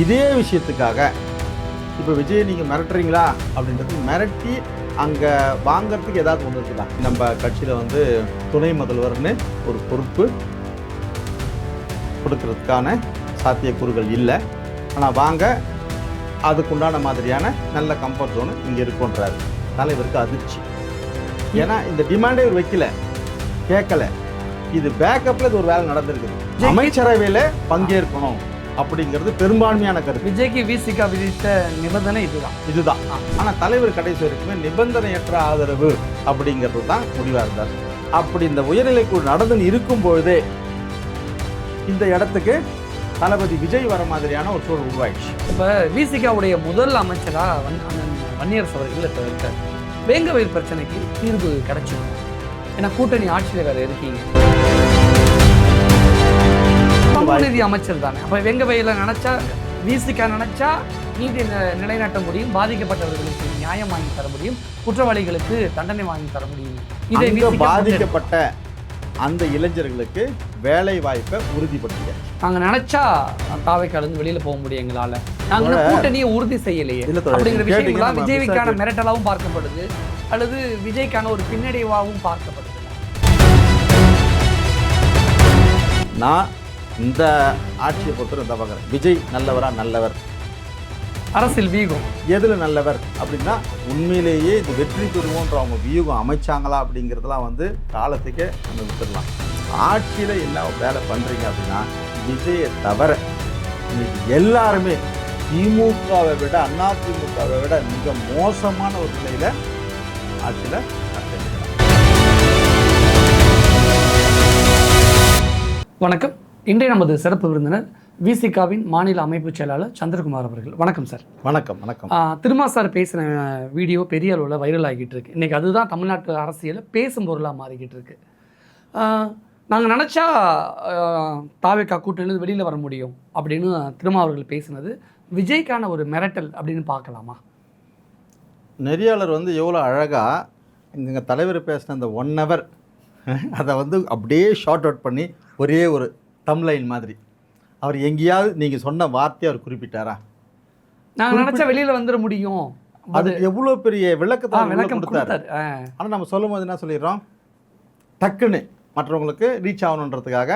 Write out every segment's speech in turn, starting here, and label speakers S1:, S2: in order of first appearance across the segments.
S1: இதே விஷயத்துக்காக இப்போ விஜய் நீங்கள் மிரட்டுறீங்களா அப்படின்றது மிரட்டி அங்கே வாங்கிறதுக்கு ஏதாவது ஒன்று இருக்குதா? நம்ம கட்சியில் வந்து துணை முதல்வர்னு ஒரு பொறுப்பு கொடுக்கறதுக்கான சாத்தியக்கூறுகள் இல்லை. ஆனால் வாங்க அதுக்குண்டான மாதிரியான நல்ல கம்ஃபர்ட் ஜோனு இங்கே இருக்குன்றாரு. தலைவருக்கு அதிர்ச்சி. ஏன்னா இந்த டிமாண்டே இவர் வைக்கல, கேட்கல. இது பேக்கப்பில் இது ஒரு வேலை நடந்திருக்குது. அமைச்சரவையில் பங்கேற்கணும் அப்படிங்கிறது பெரும்பான்மையான கருத்து.
S2: விஜய்க்கு விசிகா விதித்த நிபந்தனை இதுதான்.
S1: ஆனால் தலைவர் கடைசி வரைக்குமே நிபந்தனையற்ற ஆதரவு அப்படிங்கிறது தான் முடிவாக இருந்தார். அப்படி இந்த உயர்நிலைக்குழு நடந்து இருக்கும் பொழுதே இந்த இடத்துக்கு தளபதி விஜய் வர மாதிரியான ஒரு சூழல் உருவாயிடுச்சு.
S2: இப்போ விசிகாவுடைய முதல் அமைச்சராக வன்னியரசு அவர்கள் இப்போ இருக்கார். வேங்கவயல் பிரச்சனைக்கு தீர்வு கிடைச்சிடும். ஏன்னா கூட்டணி ஆட்சியில் வேறு இருக்கீங்க, நீதி அமைச்சர் தானே. அப்போ வெங்கவயல நினைச்சா, விசிகா நினைச்சா நீதி நிலைநாட்ட முடியும், பாதிக்கப்பட்டவர்களுக்கு நியாயம் வாங்கி தர முடியும், குற்றவாளிகளுக்கு தண்டனை வாங்கி தர முடியும். இதை
S1: பாதிக்கப்பட்ட அந்த இளைஞர்களுக்கு வேலை வாய்ப்பை உறுதிப்படுத்துங்க.
S2: நாங்கள் நினைச்சா தாவைக்காலேருந்து வெளியில் போக முடியும் எங்களால். நாங்கள் கூட்டணியை உறுதி செய்யலையே அப்படிங்கிற விஷயங்கள்லாம் விஜய்க்கான மிரட்டலாகவும் பார்க்கப்படுது, அல்லது விஜய்க்கான ஒரு பின்னடைவாகவும் பார்க்கப்படுது.
S1: நான் இந்த ஆட்சியை பொறுத்தவரை இந்த பார்க்குறேன். விஜய் நல்லவரா? நல்லவர்.
S2: அரசியல் வியூகம்
S1: எதில் நல்லவர் அப்படின்னா, உண்மையிலேயே இது வெற்றி பெறுவோன்ற அவங்க வியூகம் அமைச்சாங்களா அப்படிங்கிறதுலாம் வந்து காலத்துக்கே நம்ம விட்டுடலாம். ஆட்சியில் என்ன வேலை பண்ணுறீங்க அப்படின்னா, விஜயை தவிர எல்லாருமே திமுகவை விட அதிமுகவை விட மிக மோசமான ஒரு நிலையில் ஆட்சியில் நடத்திருக்கிறாங்க.
S2: வணக்கம். இன்றைய நமது சிறப்பு விருந்தினர் விசிகாவின் மாநில அமைப்பு செயலாளர் சந்திரகுமார் அவர்கள். வணக்கம் சார்.
S1: வணக்கம். வணக்கம்.
S2: திருமா சார் பேசின வீடியோ பெரிய அளவில் வைரல் ஆகிட்டு இருக்கு. இன்றைக்கி அதுதான் தமிழ்நாட்டு அரசியலில் பேசும் பொருளாக மாறிக்கிட்டு இருக்கு. நாங்கள் நினச்சா தாவேக்கா கூட்டணியிலிருந்து வெளியில் வர முடியும் அப்படின்னு திருமா அவர்கள் பேசினது விஜய்க்கான ஒரு மிரட்டல் அப்படின்னு பார்க்கலாமா?
S1: நெறியாளர் வந்து எவ்வளோ அழகாக எங்கள் தலைவர் பேசின அந்த 1 hour அதை வந்து அப்படியே ஷார்ட் அவுட் பண்ணி ஒரே ஒரு தம்ப்லைன் மாதிரி அவர் எங்கேயாவது நீங்கள் சொன்ன வார்த்தையை அவர் குறிப்பிட்டாரா?
S2: நாங்கள் நினச்சா வெளியில் வந்துட முடியும்.
S1: அது எவ்வளோ பெரிய விளக்கம் கொடுத்தாரு. ஆனால் நம்ம சொல்லும் போது என்ன சொல்லிடுறோம், டக்குன்னு மற்றவங்களுக்கு ரீச் ஆகணுன்றதுக்காக.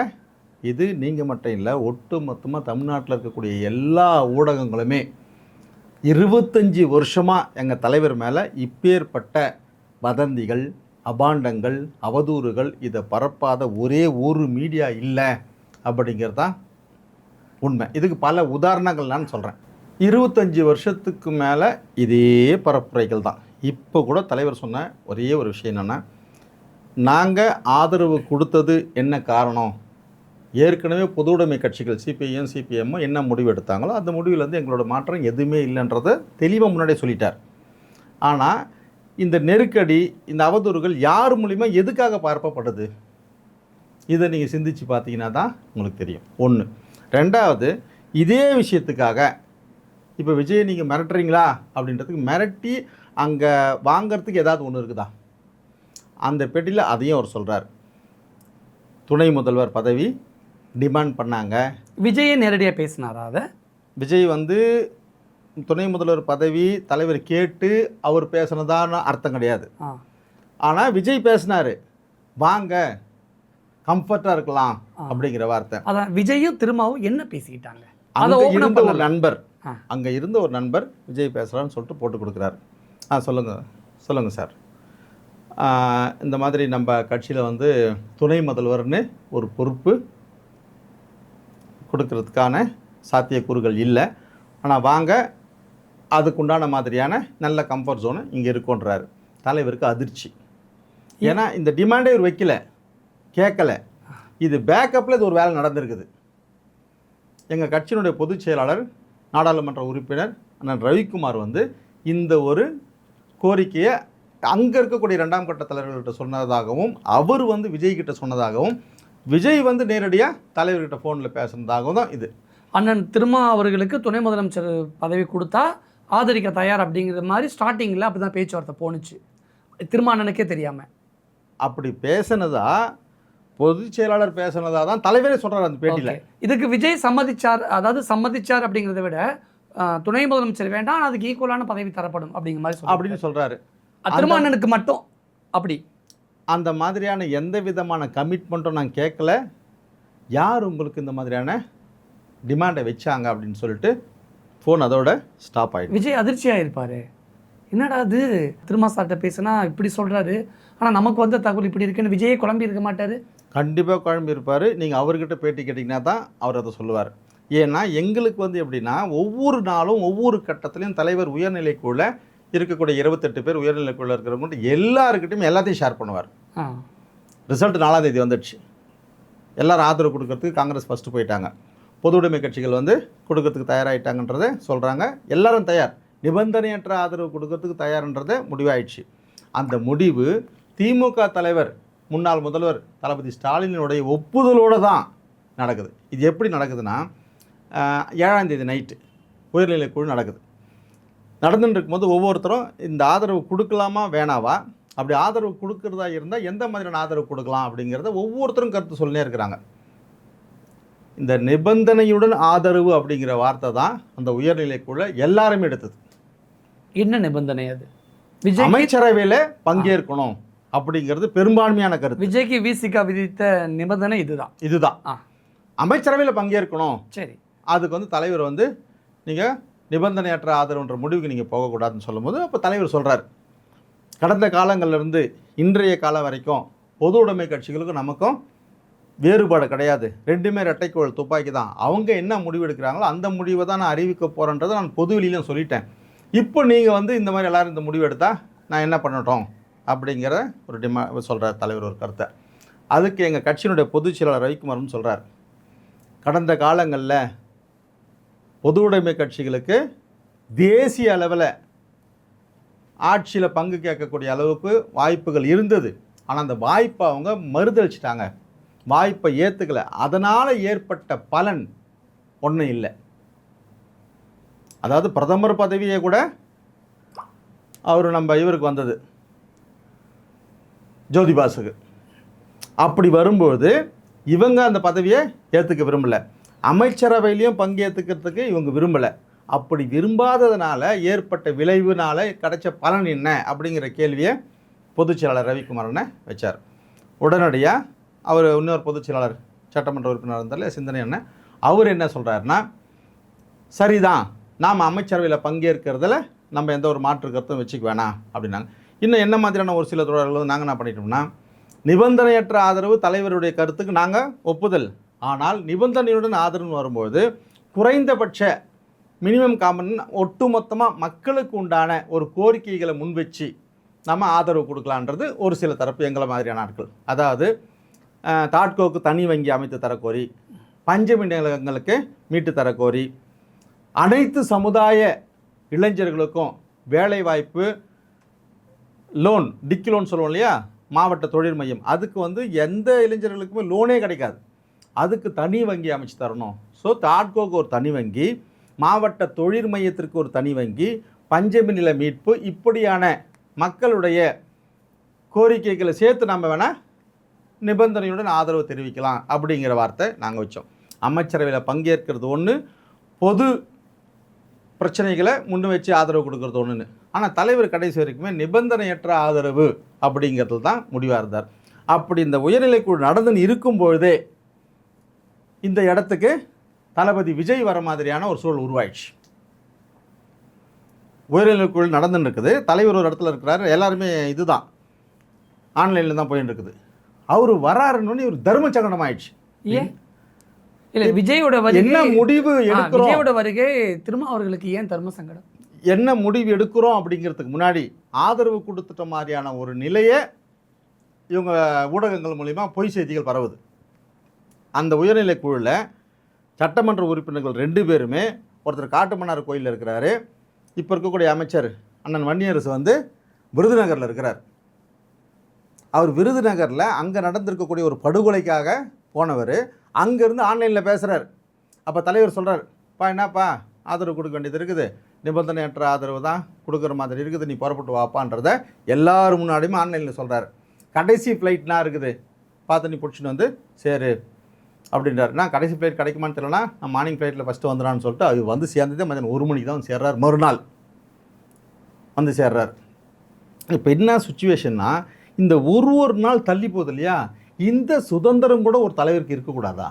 S1: இது நீங்கள் மட்டும் இல்லை, ஒட்டு மொத்தமாக தமிழ்நாட்டில் இருக்கக்கூடிய எல்லா ஊடகங்களுமே 25 வருஷமாக எங்கள் தலைவர் மேலே இப்பேற்பட்ட வதந்திகள், அபாண்டங்கள், அவதூறுகள் இதை பரப்பாத ஒரே ஒரு மீடியா இல்லை அப்படிங்கிறது தான் உண்மை. இதுக்கு பல உதாரணங்கள் நான் சொல்கிறேன். 25 வருஷத்துக்கு மேலே இதே பரப்புரைகள் தான். இப்போ கூட தலைவர் சொன்ன ஒரே ஒரு விஷயம் என்னென்னா, நாங்கள் ஆதரவு கொடுத்தது என்ன காரணம், ஏற்கனவே பொது உடைமை கட்சிகள் சிபிஐயும் சிபிஎம்மும் என்ன முடிவு எடுத்தாங்களோ அந்த முடிவுலேருந்து எங்களோட மாற்றம் எதுவுமே இல்லைன்றதை தெளிவாக முன்னாடியே சொல்லிட்டார். ஆனால் இந்த நெருக்கடி, இந்த அவதூறுகள் யார் மூலிமா எதுக்காக பரப்பப்படுது, இதை நீங்கள் சிந்திச்சு பார்த்தீங்கன்னா தான் உங்களுக்கு தெரியும். 1. 2வது, இதே விஷயத்துக்காக இப்போ விஜய் நீங்கள் மிரட்டுறீங்களா அப்படின்றதுக்கு மிரட்டி அங்கே வாங்கிறதுக்கு ஏதாவது ஒன்று இருக்குதா? அந்த பெட்டியில் அதையும் அவர் சொல்கிறார். துணை முதல்வர் பதவி டிமாண்ட் பண்ணாங்க.
S2: விஜயை நேரடியாக பேசினாரா? அதை
S1: விஜய் வந்து துணை முதல்வர் பதவி தலைவர் கேட்டு அவர் பேசுனதான்னு அர்த்தம் கிடையாது. ஆனால் விஜய் பேசினார், வாங்க கம்ஃபர்ட்டாக இருக்கலாம் அப்படிங்கிற வார்த்தை.
S2: அதான் விஜயும் திரும்பவும் என்ன பேசிக்கிட்டாங்க.
S1: அங்கே இருந்த ஒரு நண்பர் விஜய் பேசுகிறான்னு சொல்லிட்டு போட்டு கொடுக்குறாரு. சொல்லுங்கள் சார், இந்த மாதிரி நம்ம கட்சியில் வந்து துணை முதல்வர்னு ஒரு பொறுப்பு கொடுக்கறதுக்கான சாத்தியக்கூறுகள் இல்லை. ஆனால் வாங்க அதுக்குண்டான மாதிரியான நல்ல கம்ஃபர்ட் ஜோனு இங்கே இருக்குன்றாரு. தலைவருக்கு அதிர்ச்சி. ஏன்னா இந்த டிமாண்டே இவர் வைக்கல, கேட்கல. இது பேக்கப்பில் இது ஒரு வேலை நடந்திருக்குது. எங்கள் கட்சியினுடைய பொதுச் செயலாளர் நாடாளுமன்ற உறுப்பினர் அண்ணன் ரவிக்குமார் வந்து இந்த ஒரு கோரிக்கையை அங்கே இருக்கக்கூடிய 2ஆம் கட்ட தலைவர்கள்ட்ட சொன்னதாகவும், அவர் வந்து விஜய்கிட்ட சொன்னதாகவும், விஜய் வந்து நேரடியாக தலைவர்கிட்ட ஃபோனில் பேசுனதாகவும் தான் இது.
S2: அண்ணன் திருமா அவர்களுக்கு துணை முதலமைச்சர் பதவி கொடுத்தா ஆதரிக்க தயார் அப்படிங்கிற மாதிரி ஸ்டார்டிங்கில் அப்படி தான் பேச்சுவார்த்தை போணுச்சு, திருமா அண்ணனுக்கே தெரியாமல்.
S1: அப்படி பேசினதா பொதுச் செயலாளர் பேசுனதா தான் தலைவரே சொல்கிறார் அந்த பேட்டியில்.
S2: இதுக்கு விஜய் சம்மதிச்சார், அதாவது சம்மதிச்சார் அப்படிங்கிறத விட துணை முதலமைச்சர் வேண்டாம், அதுக்கு ஈக்குவலான பதவி தரப்படும் அப்படிங்கிற மாதிரி
S1: அப்படின்னு சொல்கிறாரு.
S2: திருமாவளவனுக்கு மட்டும் அப்படி
S1: அந்த மாதிரியான எந்த விதமான கமிட்மெண்ட்டும் நான் கேட்கல, யார் உங்களுக்கு இந்த மாதிரியான டிமாண்டை வச்சாங்க அப்படின்னு சொல்லிட்டு ஃபோன் அதோட ஸ்டாப் ஆகிடும்.
S2: விஜய் அதிர்ச்சியாக இருப்பார். என்னடா அது திருமாசார்ட்ட பேசுனா இப்படி சொல்கிறாரு, ஆனால் நமக்கு வந்த தகவல் இப்படி இருக்குன்னு விஜயே குழம்பி இருக்க மாட்டார்.
S1: கண்டிப்பாக குழம்பி இருப்பார். நீங்கள் அவர்கிட்ட பேட்டி கேட்டிங்கன்னா தான் அவர் அதை சொல்லுவார். ஏன்னா எங்களுக்கு வந்து எப்படின்னா ஒவ்வொரு நாளும் ஒவ்வொரு கட்டத்துலையும் தலைவர் உயர்நிலைக்குள்ள இருக்கக்கூடிய 28 பேர் உயர்நிலைக்குள்ள இருக்கிறவங்க எல்லாருக்கிட்டையும் எல்லாத்தையும் ஷேர் பண்ணுவார். ரிசல்ட் 4ஆம் தேதி வந்துடுச்சு. எல்லோரும் ஆதரவு கொடுக்கறதுக்கு காங்கிரஸ் ஃபஸ்ட்டு போயிட்டாங்க. பொது உடைமை கட்சிகள் வந்து கொடுக்கறதுக்கு தயாராகிட்டாங்கன்றதை சொல்கிறாங்க. எல்லாரும் தயார், நிபந்தனையற்ற ஆதரவு கொடுக்கறதுக்கு தயார்ன்றதை முடிவாயிடுச்சு. அந்த முடிவு திமுக தலைவர் முன்னாள் முதல்வர் தளபதி ஸ்டாலினுடைய ஒப்புதலோடு தான் நடக்குது. இது எப்படி நடக்குதுன்னா 7ஆம் தேதி நைட்டு உயர்நிலைக்குழு நடக்குது. நடந்துட்டு இருக்கும்போது ஒவ்வொருத்தரும் இந்த ஆதரவு கொடுக்கலாமா வேணாவா, அப்படி ஆதரவு கொடுக்கறதா இருந்தால் எந்த மாதிரியான ஆதரவு கொடுக்கலாம் அப்படிங்கிறத ஒவ்வொருத்தரும் கருத்து சொல்லினே இருக்கிறாங்க. இந்த நிபந்தனையுடன் ஆதரவு அப்படிங்கிற வார்த்தை தான் அந்த உயர்நிலைக்குள்ள எல்லாருமே எடுத்தது.
S2: என்ன நிபந்தனை அது?
S1: அமைச்சரவையில் பங்கேற்கணும் அப்படிங்கிறது பெரும்பான்மையான கருத்து.
S2: விஜய்க்கு விசிகா விதித்த நிபந்தனை இதுதான்.
S1: அமைச்சரவையில் பங்கேற்கணும்.
S2: சரி,
S1: அதுக்கு வந்து தலைவர் வந்து நீங்கள் நிபந்தனையற்ற ஆதரவுன்ற முடிவுக்கு நீங்கள் போகக்கூடாதுன்னு சொல்லும்போது அப்போ தலைவர் சொல்கிறார், கடந்த காலங்கள்லேருந்து இன்றைய காலம் வரைக்கும் பொது உடைமை கட்சிகளுக்கும் நமக்கும் வேறுபாடு கிடையாது, ரெண்டுமே இரட்டைக்கோள் துப்பாக்கி தான். அவங்க என்ன முடிவு எடுக்கிறாங்களோ அந்த முடிவை தான் நான் அறிவிக்க போகிறேன்றதை நான் பொதுவெளியிலும் சொல்லிட்டேன். இப்போ நீங்கள் வந்து இந்த மாதிரி எல்லோரும் இந்த முடிவு எடுத்தால் நான் என்ன பண்ணட்டும் அப்படிங்கிற ஒரு சொல்கிறார் தலைவர் ஒரு கருத்தை. அதுக்கு எங்கள் கட்சியினுடைய பொதுச் செயலாளர் ரவிக்குமார்னு சொல்கிறார், கடந்த காலங்களில் பொது உடைமை கட்சிகளுக்கு தேசிய அளவில் ஆட்சியில் பங்கு கேட்கக்கூடிய அளவுக்கு வாய்ப்புகள் இருந்தது. ஆனால் அந்த வாய்ப்பை அவங்க மறுதளிச்சிட்டாங்க, வாய்ப்பை ஏற்றுக்கலை. அதனால் ஏற்பட்ட பலன் ஒன்றும் இல்லை. அதாவது பிரதமர் பதவியை கூட அவர் இவருக்கு வந்தது ஜோதிபாசுக்கு. அப்படி வரும்போது இவங்க அந்த பதவியை ஏற்றுக்க விரும்பலை, அமைச்சரவையிலையும் பங்கேற்றுக்கிறதுக்கு இவங்க விரும்பலை. அப்படி விரும்பாததுனால ஏற்பட்ட விளைவுனால கிடைச்ச பலன் என்ன அப்படிங்கிற கேள்வியை பொதுச் செயலாளர் ரவிக்குமாரனை வச்சார். உடனடியாக அவர் இன்னொரு பொதுச் செயலாளர் சட்டமன்ற உறுப்பினர் இருந்தால் சிந்தனை என்ன, அவர் என்ன சொல்கிறாருன்னா, சரிதான், நாம் அமைச்சரவையில் பங்கேற்கிறதுல நம்ம எந்த ஒரு மாற்று கருத்தும் வச்சுக்க வேணாம் அப்படின்னாங்க. இன்னும் என்ன மாதிரியான ஒரு சில தொடர்கள் நாங்கள் என்ன பண்ணிட்டோம்னா, நிபந்தனையற்ற ஆதரவு தலைவருடைய கருத்துக்கு நாங்கள் ஒப்புதல், ஆனால் நிபந்தனையுடன் ஆதரவுன்னு வரும்போது குறைந்தபட்ச மினிமம் காமன் ஒட்டுமொத்தமாக மக்களுக்கு உண்டான ஒரு கோரிக்கைகளை முன்வச்சு நம்ம ஆதரவு கொடுக்கலான்றது ஒரு சில தரப்பு எங்களை மாதிரியான ஆட்கள். அதாவது தாட்கோவுக்கு தனி வங்கி அமைத்து தரக்கோரி, பஞ்சமி நிலங்களுக்கு மீட்டு தரக்கோரி, அனைத்து சமுதாய இளைஞர்களுக்கும் வேலைவாய்ப்பு லோன், டிக்கி லோன் சொல்லுவோம் இல்லையா, மாவட்ட தொழில் மையம், அதுக்கு வந்து எந்த இளைஞர்களுக்குமே லோனே கிடைக்காது, அதுக்கு தனி வங்கி அமைச்சு தரணும். ஸோ தாட்கோக்கு ஒரு தனி வங்கி, மாவட்ட தொழில் மையத்திற்கு ஒரு தனி வங்கி, பஞ்சமி நில மீட்பு, இப்படியான மக்களுடைய கோரிக்கைகளை சேர்த்து நம்ம வேணால் நிபந்தனையுடன் ஆதரவு தெரிவிக்கலாம் அப்படிங்கிற வார்த்தை நாங்கள் வச்சோம். அமைச்சரவையில் பங்கேற்கிறது ஒன்று, பொது பிரச்சனைகளை முன்னு வச்சு ஆதரவு கொடுக்கறது ஒன்றுன்னு. ஆனால் தலைவர் கடைசி வரைக்குமே நிபந்தனையற்ற ஆதரவு அப்படிங்கிறது தான் முடிவாக இருந்தார். அப்படி இந்த உயர்நிலைக்குழு நடந்துன்னு இருக்கும்பொழுதே இந்த இடத்துக்கு தளபதி விஜய் வர மாதிரியான ஒரு சூழல் உருவாயிடுச்சு. உயர்நிலைக்குழு நடந்துன்னு இருக்குது, தலைவர் ஒரு இடத்துல இருக்கிறாரு, எல்லாருமே இதுதான் ஆன்லைனில் தான் போயின்னு இருக்குது. அவர் வராருன்னு ஒரு தர்ம சங்கடம் ஆயிடுச்சு.
S2: ஏன் இல்லை விஜயோட
S1: என்ன முடிவு எடுக்கிறோம்,
S2: விஜயோட வருகை திருமாவர்களுக்கு ஏன் தர்ம சங்கடம்,
S1: என்ன முடிவு எடுக்கிறோம் அப்படிங்கிறதுக்கு முன்னாடி ஆதரவு கொடுத்துட்ட மாதிரியான ஒரு நிலையை இவங்க ஊடகங்கள் மூலிமா பொய் செய்திகள் பரவுது. அந்த உயர்நிலை குழுவில் சட்டமன்ற உறுப்பினர்கள் 2 பேருமே, ஒருத்தர் காட்டுமன்னார் கோயிலில் இருக்கிறாரு, இப்போ இருக்கக்கூடிய அமைச்சர் அண்ணன் வன்னியரசு வந்து விருதுநகரில் இருக்கிறார். அவர் விருதுநகரில் அங்கே நடந்திருக்கக்கூடிய ஒரு படுகொலைக்காக போனவர் அங்கேருந்து ஆன்லைனில் பேசுகிறார். அப்போ தலைவர் சொல்கிறார், என்னப்பா ஆதரவு கொடுக்க வேண்டியது இருக்குது, நிபந்தனையற்ற ஆதரவு தான் கொடுக்குற மாதிரி இருக்குது, நீ புறப்பட்டு வாப்பான்றதை எல்லாரும் முன்னாடியுமே ஆன்லைனில் சொல்கிறார். கடைசி ஃப்ளைட்னா இருக்குது பார்த்து நீ பிடிச்சின்னு வந்து சரி அப்படின்றார். நான் கடைசி ஃப்ளைட் கிடைக்குமான்னு தெரியலனா நான் மார்னிங் ஃப்ளைட்டில் ஃபஸ்ட்டு வந்துடான்னு சொல்லிட்டு அது வந்து சேர்ந்ததே மதியானம் 1 மணிக்கு தான் வந்து சேர்றார். மறுநாள் வந்து சேர்றார். இப்போ என்ன சுச்சுவேஷன்னா இந்த ஒரு நாள் தள்ளி போகுது இல்லையா, இந்த சுதந்திரம் கூட ஒரு தலைவருக்கு இருக்கக்கூடாதா?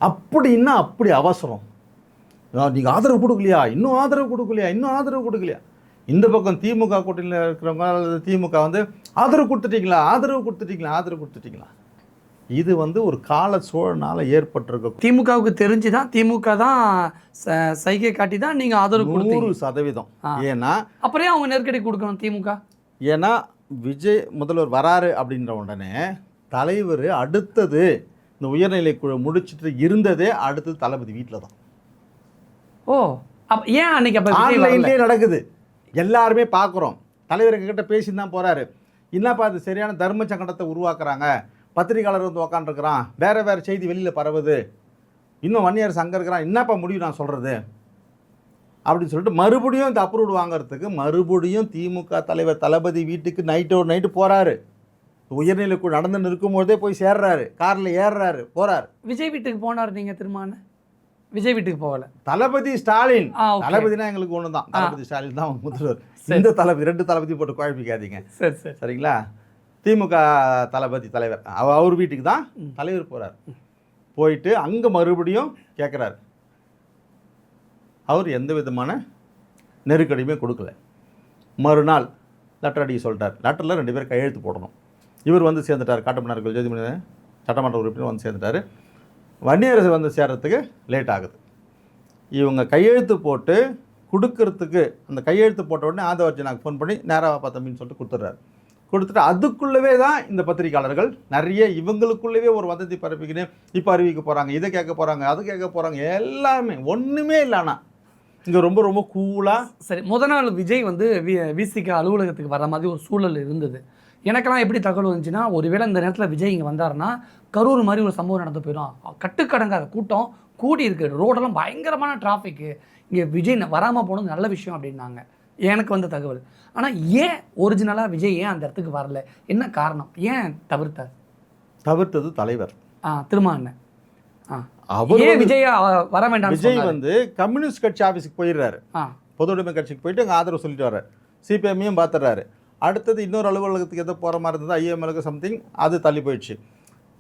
S1: அப்படின்னா அப்படி அவசரம். நீங்கள் ஆதரவு கொடுக்கலையா, இன்னும் ஆதரவு கொடுக்கலையா, இன்னும் ஆதரவு கொடுக்கலையா. இந்த பக்கம் திமுக கூட்டணியில் இருக்கிறவங்க அல்லது திமுக வந்து ஆதரவு கொடுத்துட்டீங்களா, ஆதரவு கொடுத்துட்டீங்களா, ஆதரவு கொடுத்துட்டீங்களா. இது வந்து ஒரு கால சூழனால் ஏற்பட்டிருக்க.
S2: திமுகவுக்கு தெரிஞ்சு தான், திமுக தான் சைகை காட்டி தான் நீங்கள் ஆதரவு
S1: 100%. ஏன்னா
S2: அப்புறம் அவங்க நெருக்கடி கொடுக்கணும் திமுக.
S1: ஏன்னா விஜய் முதல்வர் வராரு அப்படின்ற உடனே தலைவர் அடுத்தது இந்த உயர்நிலை குழு முடிச்சுட்டு இருந்ததே அடுத்தது தளபதி வீட்டில் தான்.
S2: ஓ ஏன் அன்னைக்கு அப்போ
S1: ஆன்லைன்லேயே நடக்குது, எல்லாருமே பார்க்குறோம். தலைவர் எங்ககிட்ட பேசி தான் போகிறாரு. என்னப்பா அது சரியான தர்ம சங்கடத்தை உருவாக்குறாங்க, பத்திரிகையாளர் வந்து உக்காண்டிருக்கிறான், வேறு வேறு செய்தி வெளியில் பரவுது, இன்னும் வன்னியரசு அங்கே இருக்கிறான், என்னப்பா முடியும் நான் சொல்கிறது அப்படின்னு சொல்லிட்டு மறுபடியும் இந்த அப்ரூவ் வாங்குறதுக்கு மறுபடியும் திமுக தலைவர் தளபதி வீட்டுக்கு நைட்டு போகிறாரு. உயர்நிலைக்குள் நடந்துன்னு இருக்கும்போதே போய் சேர்றாரு, காரில் ஏறுறாரு, போகிறார்.
S2: விஜய் வீட்டுக்கு போனார். நீங்கள் திருமான விஜய் வீட்டுக்கு போகல,
S1: தளபதி ஸ்டாலின். தளபதினா எங்களுக்கு ஒன்று தான், தளபதி ஸ்டாலின் தான் முதல்வர். இந்த தளபதி 2 தளபதி போட்டு குழப்பிக்காதீங்க.
S2: சரி சரி
S1: சரிங்களா. திமுக தளபதி தலைவர் அவர் வீட்டுக்கு தான் தலைவர் போகிறார். போயிட்டு அங்கே மறுபடியும் கேட்குறாரு. அவர் எந்த விதமான நெருக்கடியுமே கொடுக்கல. மறுநாள் லெட்டர் அடிக்க சொல்லிட்டார். லெட்டரில் 2 பேர் கையெழுத்து போடணும். இவர் வந்து சேர்ந்துட்டார், காட்டுமன்னார்கள் ஜோதிமணி சட்டமன்ற உறுப்பினர் வந்து சேர்ந்துட்டார். வன்னியரசு வந்து சேர்றதுக்கு லேட் ஆகுது. இவங்க கையெழுத்து போட்டு கொடுக்கறதுக்கு அந்த கையெழுத்து போட்ட உடனே ஆதவர்ஜனாக்கு ஃபோன் பண்ணி நேராக தம்பின்னு சொல்லிட்டு கொடுத்துட்றாரு. கொடுத்துட்டு அதுக்குள்ளவே தான் இந்த பத்திரிகையாளர்கள் நிறைய இவங்களுக்குள்ளவே ஒரு வதந்தி பரப்பிக்கின்னு இப்போ அறிவிக்க போகிறாங்க, இதை கேட்க போகிறாங்க, அது கேட்க போகிறாங்க, எல்லாமே ஒன்றுமே இல்லை. ஆனால் இங்கே ரொம்ப ரொம்ப கூலாக.
S2: சரி, முதல் நாள் விஜய் வந்து விசிக அலுவலகத்துக்கு வர மாதிரி ஒரு சூழல் இருந்தது. எனக்கெல்லாம் எப்படி தகவல் வந்துச்சுன்னா, ஒருவேளை இந்த நேரத்தில் விஜய் இங்கே வந்தாருன்னா கரூர் மாதிரி ஒரு சம்பவம் நடந்து போயிடும், கட்டுக்கடங்காத கூட்டம் கூடி இருக்குது, ரோடெல்லாம் பயங்கரமான டிராஃபிக்கு, இங்கே விஜய் வராமல் போனது நல்ல விஷயம் அப்படின்னாங்க எனக்கு வந்த தகவல். ஆனால் ஏன் ஒரிஜினலாக விஜய் ஏன் அந்த இடத்துக்கு வரல, என்ன காரணம், ஏன் தவிர்த்தது
S1: தலைவர்
S2: திருமாவளவன். ஏன் விஜய் வர வேண்டாம்?
S1: விஜய் வந்து கம்யூனிஸ்ட் கட்சி ஆஃபீஸுக்கு போயிடுறாரு, பொது உடைமை கட்சிக்கு போயிட்டு அங்கே ஆதரவு சொல்லிட்டு வர்றாரு, சிபிஎம்மையும் பார்த்துடுறாரு. அடுத்தது இன்னொரு அலுவலகத்துக்கு எதோ போகிற மாதிரி இருந்தது, ஐஎம்எலுக்கு சம்திங், அது தள்ளி போயிடுச்சு.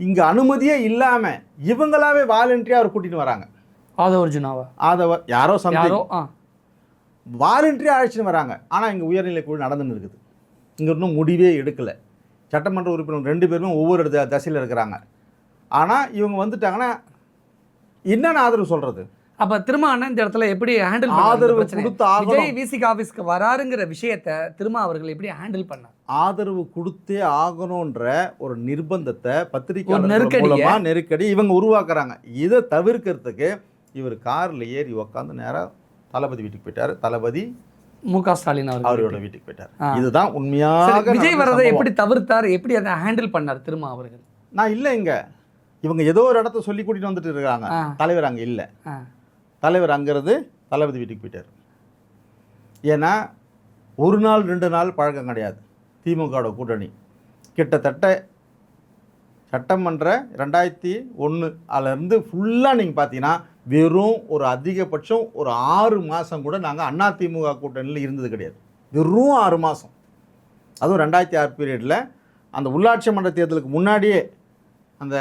S1: இங்கே அனுமதியே இல்லாமல் இவங்களாவே வாலண்டரியாக அவர் கூட்டின்னு வராங்க. ஆதவர் யாரோ சம்திங் வாலண்டரியாக அழைச்சின்னு வராங்க. ஆனால் இங்கே உயர்நிலை குழு நடந்துன்னு இருக்குது. இங்கே இன்னும் முடிவே எடுக்கலை. சட்டமன்ற உறுப்பினர் 2 பேருமே ஒவ்வொரு தசையில் இருக்கிறாங்க. ஆனால் இவங்க வந்துட்டாங்கன்னா என்னென்ன ஆதரவு சொல்கிறது?
S2: அப்போ திரும்ப இந்த இடத்துல எப்படி ஹேண்டில்
S1: ஆதரவு கொடுத்து
S2: விஜய் விசிக ஆஃபீஸ்க்கு வராருங்கிற விஷயத்தை திரும்ப அவர்கள் எப்படி ஹேண்டில் பண்ணார்?
S1: ஆதரவு கொடுத்தே ஆகணுன்ற ஒரு நிர்பந்தத்தை பத்திரிகையாளர் நெருக்கடி இவங்க உருவாக்குறாங்க. இதை தவிர்க்கிறதுக்கு இவர் காரில் ஏறி உக்காந்து நேராக தளபதி வீட்டுக்கு போயிட்டார். தளபதி
S2: மு.க. ஸ்டாலின்
S1: அவரோட வீட்டுக்கு போயிட்டார். இதுதான் உண்மையாக
S2: விஜய் வரதை எப்படி தவிர்த்தார், எப்படி அதை ஹேண்டில் பண்ணார் திரும்ப அவர்கள்?
S1: நான் இல்லை, இங்கே இவங்க ஏதோ ஒரு இடத்த சொல்லி கூட்டிகிட்டு வந்துட்டு இருக்காங்க. தலைவர் அங்கே இல்லை. தலைவர் அங்கிறது தளபதி வீட்டுக்கு போயிட்டார். ஏன்னா 1 நாள் 2 நாள் பழக்கம் கிடையாது. திமுகவோட கூட்டணி கிட்டத்தட்ட சட்டமன்ற 2001 அதிலேருந்து ஃபுல்லாக நீங்கள் பார்த்தீங்கன்னா வெறும் ஒரு அதிகபட்சம் ஒரு 6 மாதம் கூட நாங்கள் அதிமுக கூட்டணியில் இருந்தது கிடையாது. வெறும் 6 மாதம். அதுவும் 2006 பீரியடில் அந்த உள்ளாட்சி மன்ற தேர்தலுக்கு முன்னாடியே அந்த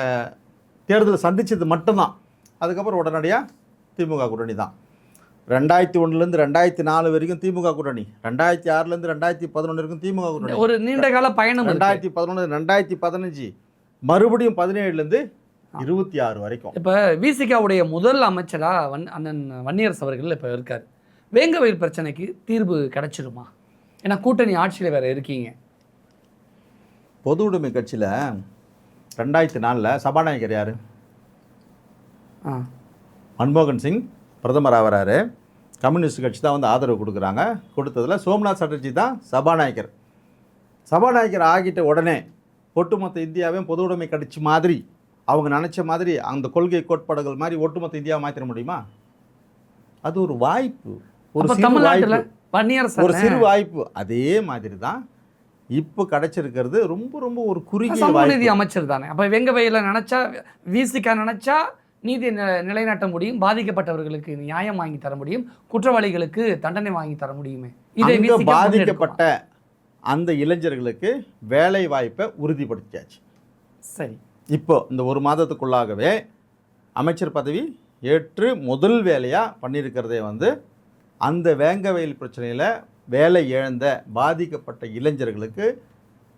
S1: தேர்தலை சந்தித்தது மட்டும்தான். அதுக்கப்புறம் உடனடியாக திமுக கூட்டணி தான். 2001லேருந்து 2004 வரைக்கும் திமுக கூட்டணி, 2006லேருந்து 2011 வரைக்கும் திமுக கூட்டணி,
S2: ஒரு நீண்ட கால பயணம்.
S1: 2011 2015 மறுபடியும் 17லேருந்து 26 வரைக்கும்.
S2: இப்போ விசிகாவுடைய முதல் அமைச்சராக அண்ணன் வன்னியரசு அவர்கள் இப்போ இருக்கார். வேங்கவயல் பிரச்சனைக்கு தீர்வு கிடைச்சிருமா? ஏன்னா கூட்டணி ஆட்சியில் வேறு இருக்கீங்க.
S1: பொது உடைமை கட்சியில் 2004 சபாநாயகர் யார்? மன்மோகன் சிங் பிரதமர் ஆகிறாரு. கம்யூனிஸ்ட் கட்சி தான் வந்து ஆதரவு கொடுக்குறாங்க. கொடுத்ததில் சோம்நாத் சட்டர்ஜி தான் சபாநாயகர். சபாநாயகர் ஆகிட்ட உடனே ஒட்டுமொத்த இந்தியாவையும் பொது உடைமை கட்சி மாதிரி அவங்க நினச்ச மாதிரி அந்த கொள்கை கோட்பாடுகள் மாதிரி ஒட்டுமொத்த இந்தியாவை மாற்றிட முடியுமா? அது ஒரு வாய்ப்பு, ஒரு சிறு வாய்ப்பு. அதே மாதிரி தான் இப்போ கிடைச்சிருக்கிறது ரொம்ப ரொம்ப ஒரு குறுகிய
S2: சமூக
S1: வாய்ப்பு.
S2: நீதி அமைச்சர் தானே. அப்போ வெங்கவையில் நினச்சா, விசிகா நினச்சா நீதி நிலைநாட்ட முடியும், பாதிக்கப்பட்டவர்களுக்கு நியாயம் வாங்கி தர முடியும், குற்றவாளிகளுக்கு தண்டனை வாங்கி தர முடியுமே. இதை
S1: அங்க
S2: விசிகா
S1: பாதிக்கப்பட்ட அந்த இளைஞர்களுக்கு வேலை வாய்ப்பை உறுதிப்படுத்தியாச்சு.
S2: சரி,
S1: இப்போ இந்த ஒரு மாதத்துக்குள்ளாகவே அமைச்சர் பதவி ஏற்று முதல் வேலையாக பண்ணியிருக்கிறதே வந்து அந்த வேங்கவயல் பிரச்சனையில் வேலை இழந்த பாதிக்கப்பட்ட இளைஞர்களுக்கு,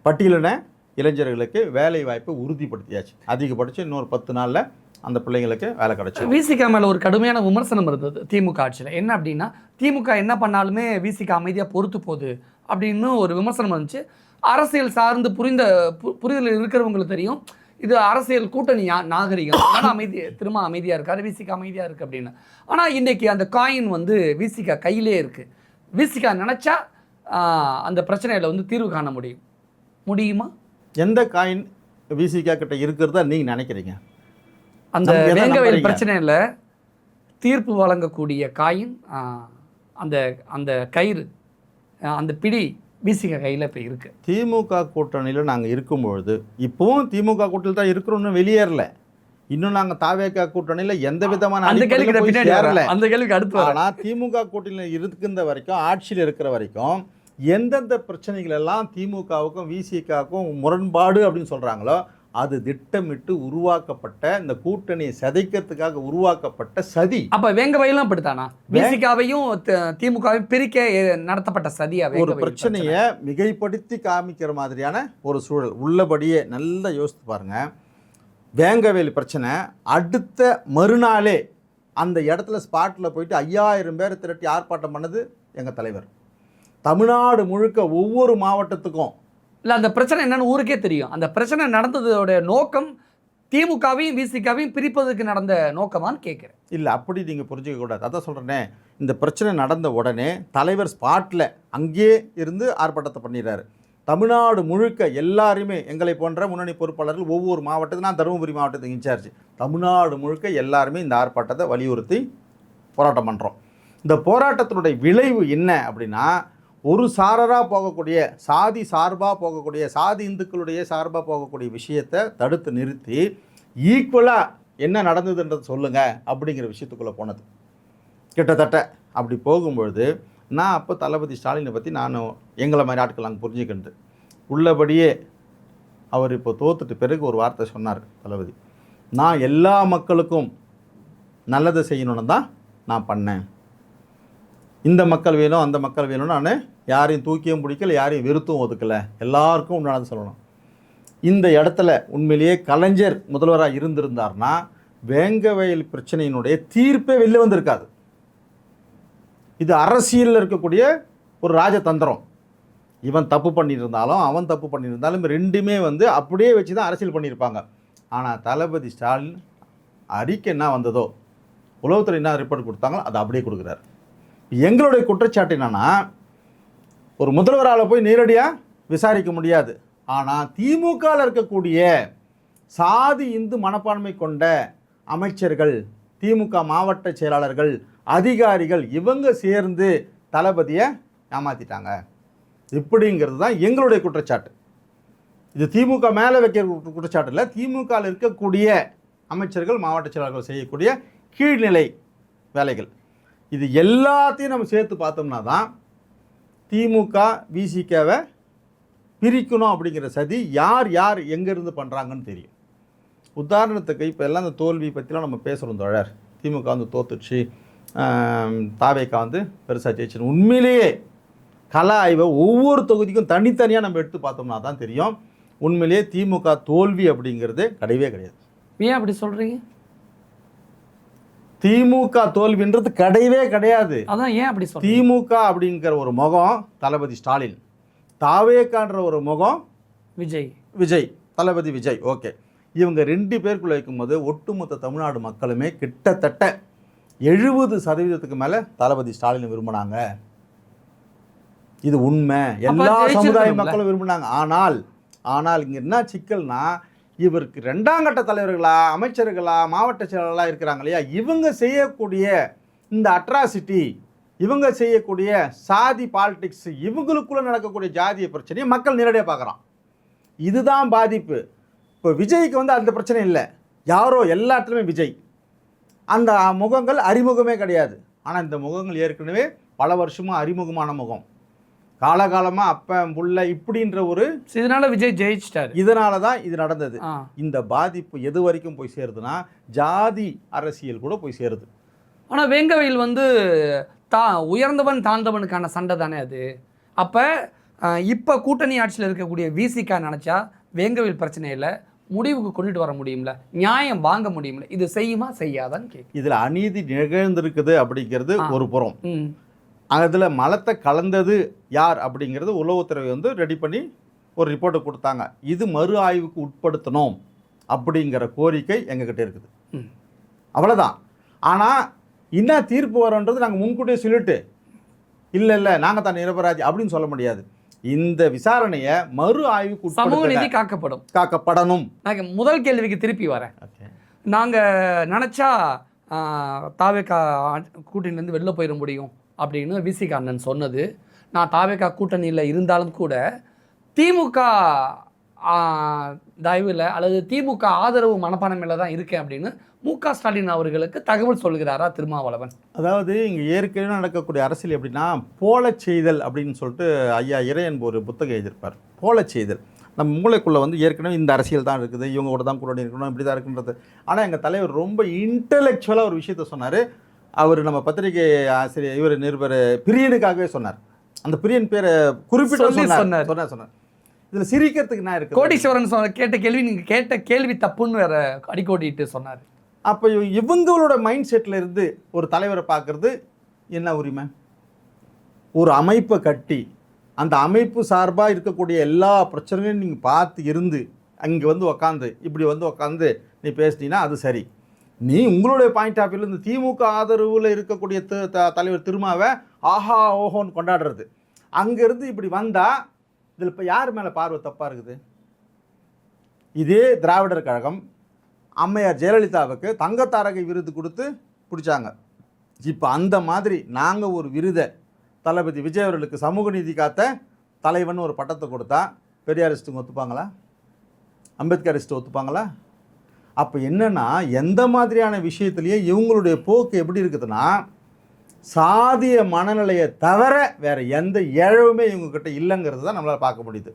S1: பட்டியலின இளைஞர்களுக்கு வேலை வாய்ப்பை உறுதிப்படுத்தியாச்சு. அதிகபட்சம் இன்னொரு 10 நாளில் அந்த பிள்ளைங்களுக்கு வேலை கிடைச்சி.
S2: விசிகா மேலே ஒரு கடுமையான விமர்சனம் இருந்தது திமுக ஆட்சியில். என்ன அப்படின்னா, திமுக என்ன பண்ணாலுமே விசிகா அமைதியாக பொறுத்து போகுது அப்படின்னு ஒரு விமர்சனம் இருந்துச்சு. அரசியல் சார்ந்து புரிதல் இருக்கிறவங்களுக்கு தெரியும், இது அரசியல் கூட்டணி நாகரிகம், திரும்ப அமைதியாக இருக்காரு, விசிகா அமைதியாக இருக்குது அப்படின்னு. ஆனால் இன்றைக்கி அந்த காயின் வந்து விசிகா கையிலே இருக்குது. விசிகா நினச்சா அந்த பிரச்சனையில் வந்து தீர்வு காண முடியுமா?
S1: எந்த காயின் விசிகா கிட்ட இருக்கிறதா நீங்கள் நினைக்கிறீங்க?
S2: அந்த வேங்கவயல் பிரச்சனையில் தீர்ப்பு வழங்கக்கூடிய காயின், அந்த அந்த கயிறு, அந்த பிடி விசிகா கையில் இப்போ இருக்குது.
S1: திமுக கூட்டணியில் நாங்கள் இருக்கும்பொழுது, இப்போவும் திமுக கூட்டணியில் தான் இருக்கிறோன்னு வெளியேறல. இன்னும் நாங்கள் தாவேகா கூட்டணியில் எந்த விதமான
S2: அந்த கேள்விக்கு அடுத்து.
S1: ஆனால் திமுக கூட்டணியில் இருக்கின்ற வரைக்கும், ஆட்சியில் இருக்கிற வரைக்கும் எந்தெந்த பிரச்சனைகள் எல்லாம் திமுகவுக்கும் விசிகாவுக்கும் முரண்பாடு அப்படின்னு சொல்கிறாங்களோ அது திட்டமிட்டு உருவாக்கப்பட்ட, இந்த கூட்டணியை சிதைக்கிறதுக்காக உருவாக்கப்பட்ட சதி.
S2: அப்ப வேங்கவையெல்லாம் அப்படித்தானா? விசிகாவையும் திமுகவையும் பிரிக்க நடத்தப்பட்ட சதியா?
S1: ஒரு பிரச்சனையை மிகைப்படுத்தி காமிக்கிற மாதிரியான ஒரு சூழல். உள்ளபடியே நல்லா யோசித்து பாருங்க. வேங்கவேல் பிரச்சனை அடுத்த மறுநாளே அந்த இடத்துல ஸ்பாட்டில் போயிட்டு 5000 பேர் திரட்டி ஆர்ப்பாட்டம் பண்ணது எங்கள் தலைவர். தமிழ்நாடு முழுக்க ஒவ்வொரு மாவட்டத்துக்கும்
S2: இல்லை, அந்த பிரச்சனை என்னன்னு ஊருக்கே தெரியும். அந்த பிரச்சனை நடந்ததோட நோக்கம் திமுகவையும் விசிகாவையும் பிரிப்பதற்கு நடந்த நோக்கமான்னு கேட்குறேன்.
S1: இல்லை, அப்படி நீங்கள் புரிஞ்சிக்க கூடாது. அதான் சொல்கிறேனே, இந்த பிரச்சனை நடந்த உடனே தலைவர் ஸ்பாட்டில் அங்கேயே இருந்து ஆர்ப்பாட்டத்தை பண்ணிடுறாரு. தமிழ்நாடு முழுக்க எல்லாருமே, எங்களை போன்ற முன்னணி பொறுப்பாளர்கள் ஒவ்வொரு மாவட்டத்துக்கு, நான் தருமபுரி மாவட்டத்துக்கு இன்சார்ஜ், தமிழ்நாடு முழுக்க எல்லாருமே இந்த ஆர்ப்பாட்டத்தை வலியுறுத்தி போராட்டம் பண்ணுறோம். இந்த போராட்டத்தினுடைய விளைவு என்ன அப்படின்னா, ஒரு சாரராக போகக்கூடிய, சாதி சார்பாக போகக்கூடிய, சாதி இந்துக்களுடைய சார்பாக போகக்கூடிய விஷயத்தை தடுத்து நிறுத்தி ஈக்குவலாக என்ன நடந்ததுன்றது சொல்லுங்கள் அப்படிங்கிற விஷயத்துக்குள்ளே போனது. கிட்டத்தட்ட அப்படி போகும்பொழுது நான் அப்போ தளபதி ஸ்டாலினை பற்றி நானும் எங்களை மாதிரி ஆட்கள் நாங்கள் புரிஞ்சுக்கிட்டு உள்ளபடியே, அவர் இப்போ தோத்துட்டு பிறகு ஒரு வார்த்தை சொன்னார் தளபதி, நான் எல்லா மக்களுக்கும் நல்லதை செய்யணுன்னு தான் நான் பண்ணேன். இந்த மக்கள் வேணும் அந்த மக்கள் வேணும்னு நான் யாரையும் தூக்கியும் பிடிக்கல, யாரையும் வெறுத்தும் ஒதுக்கலை, எல்லாருக்கும் உண்டானது சொல்லணும். இந்த இடத்துல உண்மையிலேயே கலைஞர் முதல்வராக இருந்திருந்தார்னா வேங்கவயல் பிரச்சனையினுடைய தீர்ப்பே வெளில வந்திருக்காது. இது அரசியலில் இருக்கக்கூடிய ஒரு ராஜதந்திரம். இவன் தப்பு பண்ணியிருந்தாலும் அவன் தப்பு பண்ணியிருந்தாலும் ரெண்டுமே வந்து அப்படியே வச்சு தான் அரசியல் பண்ணியிருப்பாங்க. ஆனால் தளபதி ஸ்டாலின் அறிக்கை என்ன வந்ததோ, உளவுத்துறை என்ன ரிப்போர்ட் கொடுத்தாங்களோ அதை அப்படியே கொடுக்குறாரு. எங்களுடைய குற்றச்சாட்டு என்னன்னா, ஒரு முதல்வரால் போய் நேரடியாக விசாரிக்க முடியாது. ஆனால் திமுகவில் இருக்கக்கூடிய சாதி இந்து மனப்பான்மை கொண்ட அமைச்சர்கள், திமுக மாவட்ட செயலாளர்கள், அதிகாரிகள் இவங்க சேர்ந்து தளபதியை ஏமாற்றிட்டாங்க. இப்படிங்கிறது தான் எங்களுடைய குற்றச்சாட்டு. இது திமுக மேலே வைக்கிற குற்றச்சாட்டு இல்லை, திமுகவில் இருக்கக்கூடிய அமைச்சர்கள், மாவட்ட செயலாளர்கள் செய்யக்கூடிய கீழ்நிலை வேலைகள். இது எல்லாத்தையும் நம்ம சேர்த்து பார்த்தோம்னா தான் திமுக விசிகாவை பிரிக்கணும் அப்படிங்கிற சதி யார் யார் எங்கேருந்து பண்ணுறாங்கன்னு தெரியும். உதாரணத்துக்கு இப்போ எல்லாம் இந்த தோல்வி பற்றிலாம் நம்ம பேசுகிறோம் தோழர். திமுக வந்து தோத்துச்சு, தாவேக்கா வந்து பெருசாக ஜெயிச்சு. உண்மையிலேயே கல ஆய்வை ஒவ்வொரு தொகுதிக்கும் தனித்தனியாக நம்ம எடுத்து பார்த்தோம்னா தான் தெரியும் உண்மையிலேயே திமுக தோல்வி அப்படிங்கிறது கிடையவே கிடையாது.
S2: ஏன் அப்படி சொல்கிறீங்க?
S1: திமுக தோல்வின்றது கிடையவே கிடையாது.
S2: அதான் ஏன் அப்படி சொல்றீங்க?
S1: திமுக அப்படிங்கிற ஒரு முகம் தளபதி ஸ்டாலின், தாவேக்கான்ற ஒரு முகம் விஜய், தளபதி விஜய். ஓகே, இவங்க 2 பேருக்குள்ள இருக்கும்போது ஒட்டுமொத்த தமிழ்நாடு மக்களுமே கிட்டத்தட்ட 70% மேலே தளபதி ஸ்டாலின் விரும்பினாங்க. இது உண்மை, எல்லா சமுதாய மக்களும் விரும்பினாங்க. ஆனால் இங்கே என்ன சிக்கல்னா, இவருக்கு 2ஆம் கட்ட தலைவர்களா, அமைச்சர்களா, மாவட்ட செயலாளர்களாக இருக்கிறாங்க இல்லையா, இவங்க செய்யக்கூடிய இந்த அட்ராசிட்டி, இவங்க செய்யக்கூடிய சாதி பாலிடிக்ஸ், இவங்களுக்குள்ளே நடக்கக்கூடிய ஜாதிய பிரச்சனையை மக்கள் நேரடியாக பார்க்குறான். இதுதான் பாதிப்பு. இப்போ விஜய்க்கு வந்து அந்த பிரச்சனை இல்லை, யாரோ எல்லா இடத்துலையுமே விஜய், அந்த முகங்கள் அறிமுகமே கிடையாது. ஆனால் இந்த முகங்கள் ஏற்கனவே பல வருஷமாக அறிமுகமான முகம், காலகாலமாக அப்போ புள்ள இப்படின்ற ஒரு,
S2: இதனால விஜய் ஜெயிச்சிட்டார்.
S1: இதனால தான் இது நடந்தது. இந்த பாதிப்பு எது வரைக்கும் போய் சேருதுன்னா ஜாதி அரசியல் கூட போய் சேருது.
S2: ஆனால் வேங்கவையில் வந்து உயர்ந்தவன் தாழ்ந்தவனுக்கான சண்டை தானே அது. அப்போ இப்போ கூட்டணி ஆட்சியில் இருக்கக்கூடிய விசிகா நினச்சா வேங்கவையில் பிரச்சனை இல்லை, முடிவுக்கு கொண்டுட்டு வர முடியும்ல, நியாயம் வாங்க முடியும்ல, இது செய்யுமா செய்யாதான்னு கேட்கு.
S1: இதில் அநீதி நிகழ்ந்திருக்குது அப்படிங்கிறது ஒரு புறம். அதில் மலத்தை கலந்தது யார் அப்படிங்கிறது உளவுத்துறை வந்து ரெடி பண்ணி ஒரு ரிப்போர்ட்டை கொடுத்தாங்க. இது மறு ஆய்வுக்கு உட்படுத்தணும் அப்படிங்கிற கோரிக்கை எங்ககிட்ட இருக்குது. அவ்வளோதான். ஆனால் என்ன தீர்ப்பு வரும்ன்றது நாங்கள் முன்கூட்டியே சொல்லிட்டு இல்லை நாங்கள் தான் நிரபராதி அப்படின்னு சொல்ல முடியாது. இந்த விசாரணையை மறு ஆய்வுக்கு
S2: சமூக நீதி
S1: காக்கப்படணும்.
S2: நான் முதல் கேள்விக்கு திருப்பி வரேன். நாங்கள் நினச்சா தாவேகா கூட்டணியிலேருந்து வெளில போயிட முடியும் அப்படின்னு விசிகா அண்ணன் சொன்னது. நான் தாவேகா கூட்டணியில் இருந்தாலும் கூட திமுக தயவில் அல்லது திமுக ஆதரவு மனப்பான்மையில் தான் இருக்கேன் அப்படின்னு மு.க. ஸ்டாலின் அவர்களுக்கு தகவல் சொல்கிறாரா திருமாவளவன்?
S1: அதாவது இங்கே ஏற்கனவே நடக்கக்கூடிய அரசியல் எப்படின்னா போல செய்தல் அப்படின்னு சொல்லிட்டு ஐயா இறையன் ஒரு புத்தகம் எழுதியிருப்பார். போல செய்தல் நம்ம மூளைக்குள்ளே வந்து ஏற்கனவே இந்த அரசியல் தான் இருக்குது, இவங்க கூட தான் கூட்டணி இருக்கணும், இப்படி தான் இருக்குன்றது. ஆனால் எங்கள் தலைவர் ரொம்ப இன்டலெக்சுவலாக ஒரு விஷயத்த சொன்னார். அவர் நம்ம பத்திரிகை ஆசிரியர் இவர் நிருபர் பிரியனுக்காகவே சொன்னார். அந்த பிரியன் பேரை குறிப்பிட்டு சொன்னார். இதில் சிரிக்கிறதுக்கு என்ன இருக்குது?
S2: கோடீஸ்வரன் கேட்ட கேள்வி நீங்கள் கேட்ட கேள்வி தப்புன்னு வேற அடிக்கோடிட்டு சொன்னார்.
S1: அப்போ இவங்களோட மைண்ட் செட்டில் இருந்து ஒரு தலைவரை பார்க்குறது என்ன உரிமை? ஒரு அமைப்பை கட்டி அந்த அமைப்பு சார்பாக இருக்கக்கூடிய எல்லா பிரச்சனையும் நீங்கள் பார்த்து இருந்து அங்கே வந்து உக்காந்து இப்படி வந்து உக்காந்து நீ பேசினீங்கன்னா அது சரி. நீ உங்களுடைய பாயிண்ட் ஆஃப் வியூவில் இந்த திமுக ஆதரவில் இருக்கக்கூடிய தலைவர் திருமாவை ஆஹா ஓஹோன்னு கொண்டாடுறது, அங்கேருந்து இப்படி வந்தால் இதில் இப்போ யார் மேலே பார்வை தப்பாக இருக்குது? இதே திராவிடர் கழகம் அம்மையார் ஜெயலலிதாவுக்கு தங்கத்தாரகை விருது கொடுத்து பிடிச்சாங்க. இப்போ அந்த மாதிரி நாங்கள் ஒரு விருதை தளபதி விஜய் அவர்களுக்கு சமூக நீதி காத்த தலைவன் ஒரு பட்டத்தை கொடுத்தா பெரியாரிஸ்ட்டுங்க ஒத்துப்பாங்களா? அம்பேத்கரிஸ்ட்டு ஒத்துப்பாங்களா? அப்போ என்னென்னா எந்த மாதிரியான விஷயத்துலேயே இவங்களுடைய போக்கு எப்படி இருக்குதுன்னா சாதிய மனநிலையை தவிர வேறு எந்த இழவுமே இவங்கக்கிட்ட இல்லைங்கிறது தான் நம்மளால் பார்க்க முடியுது.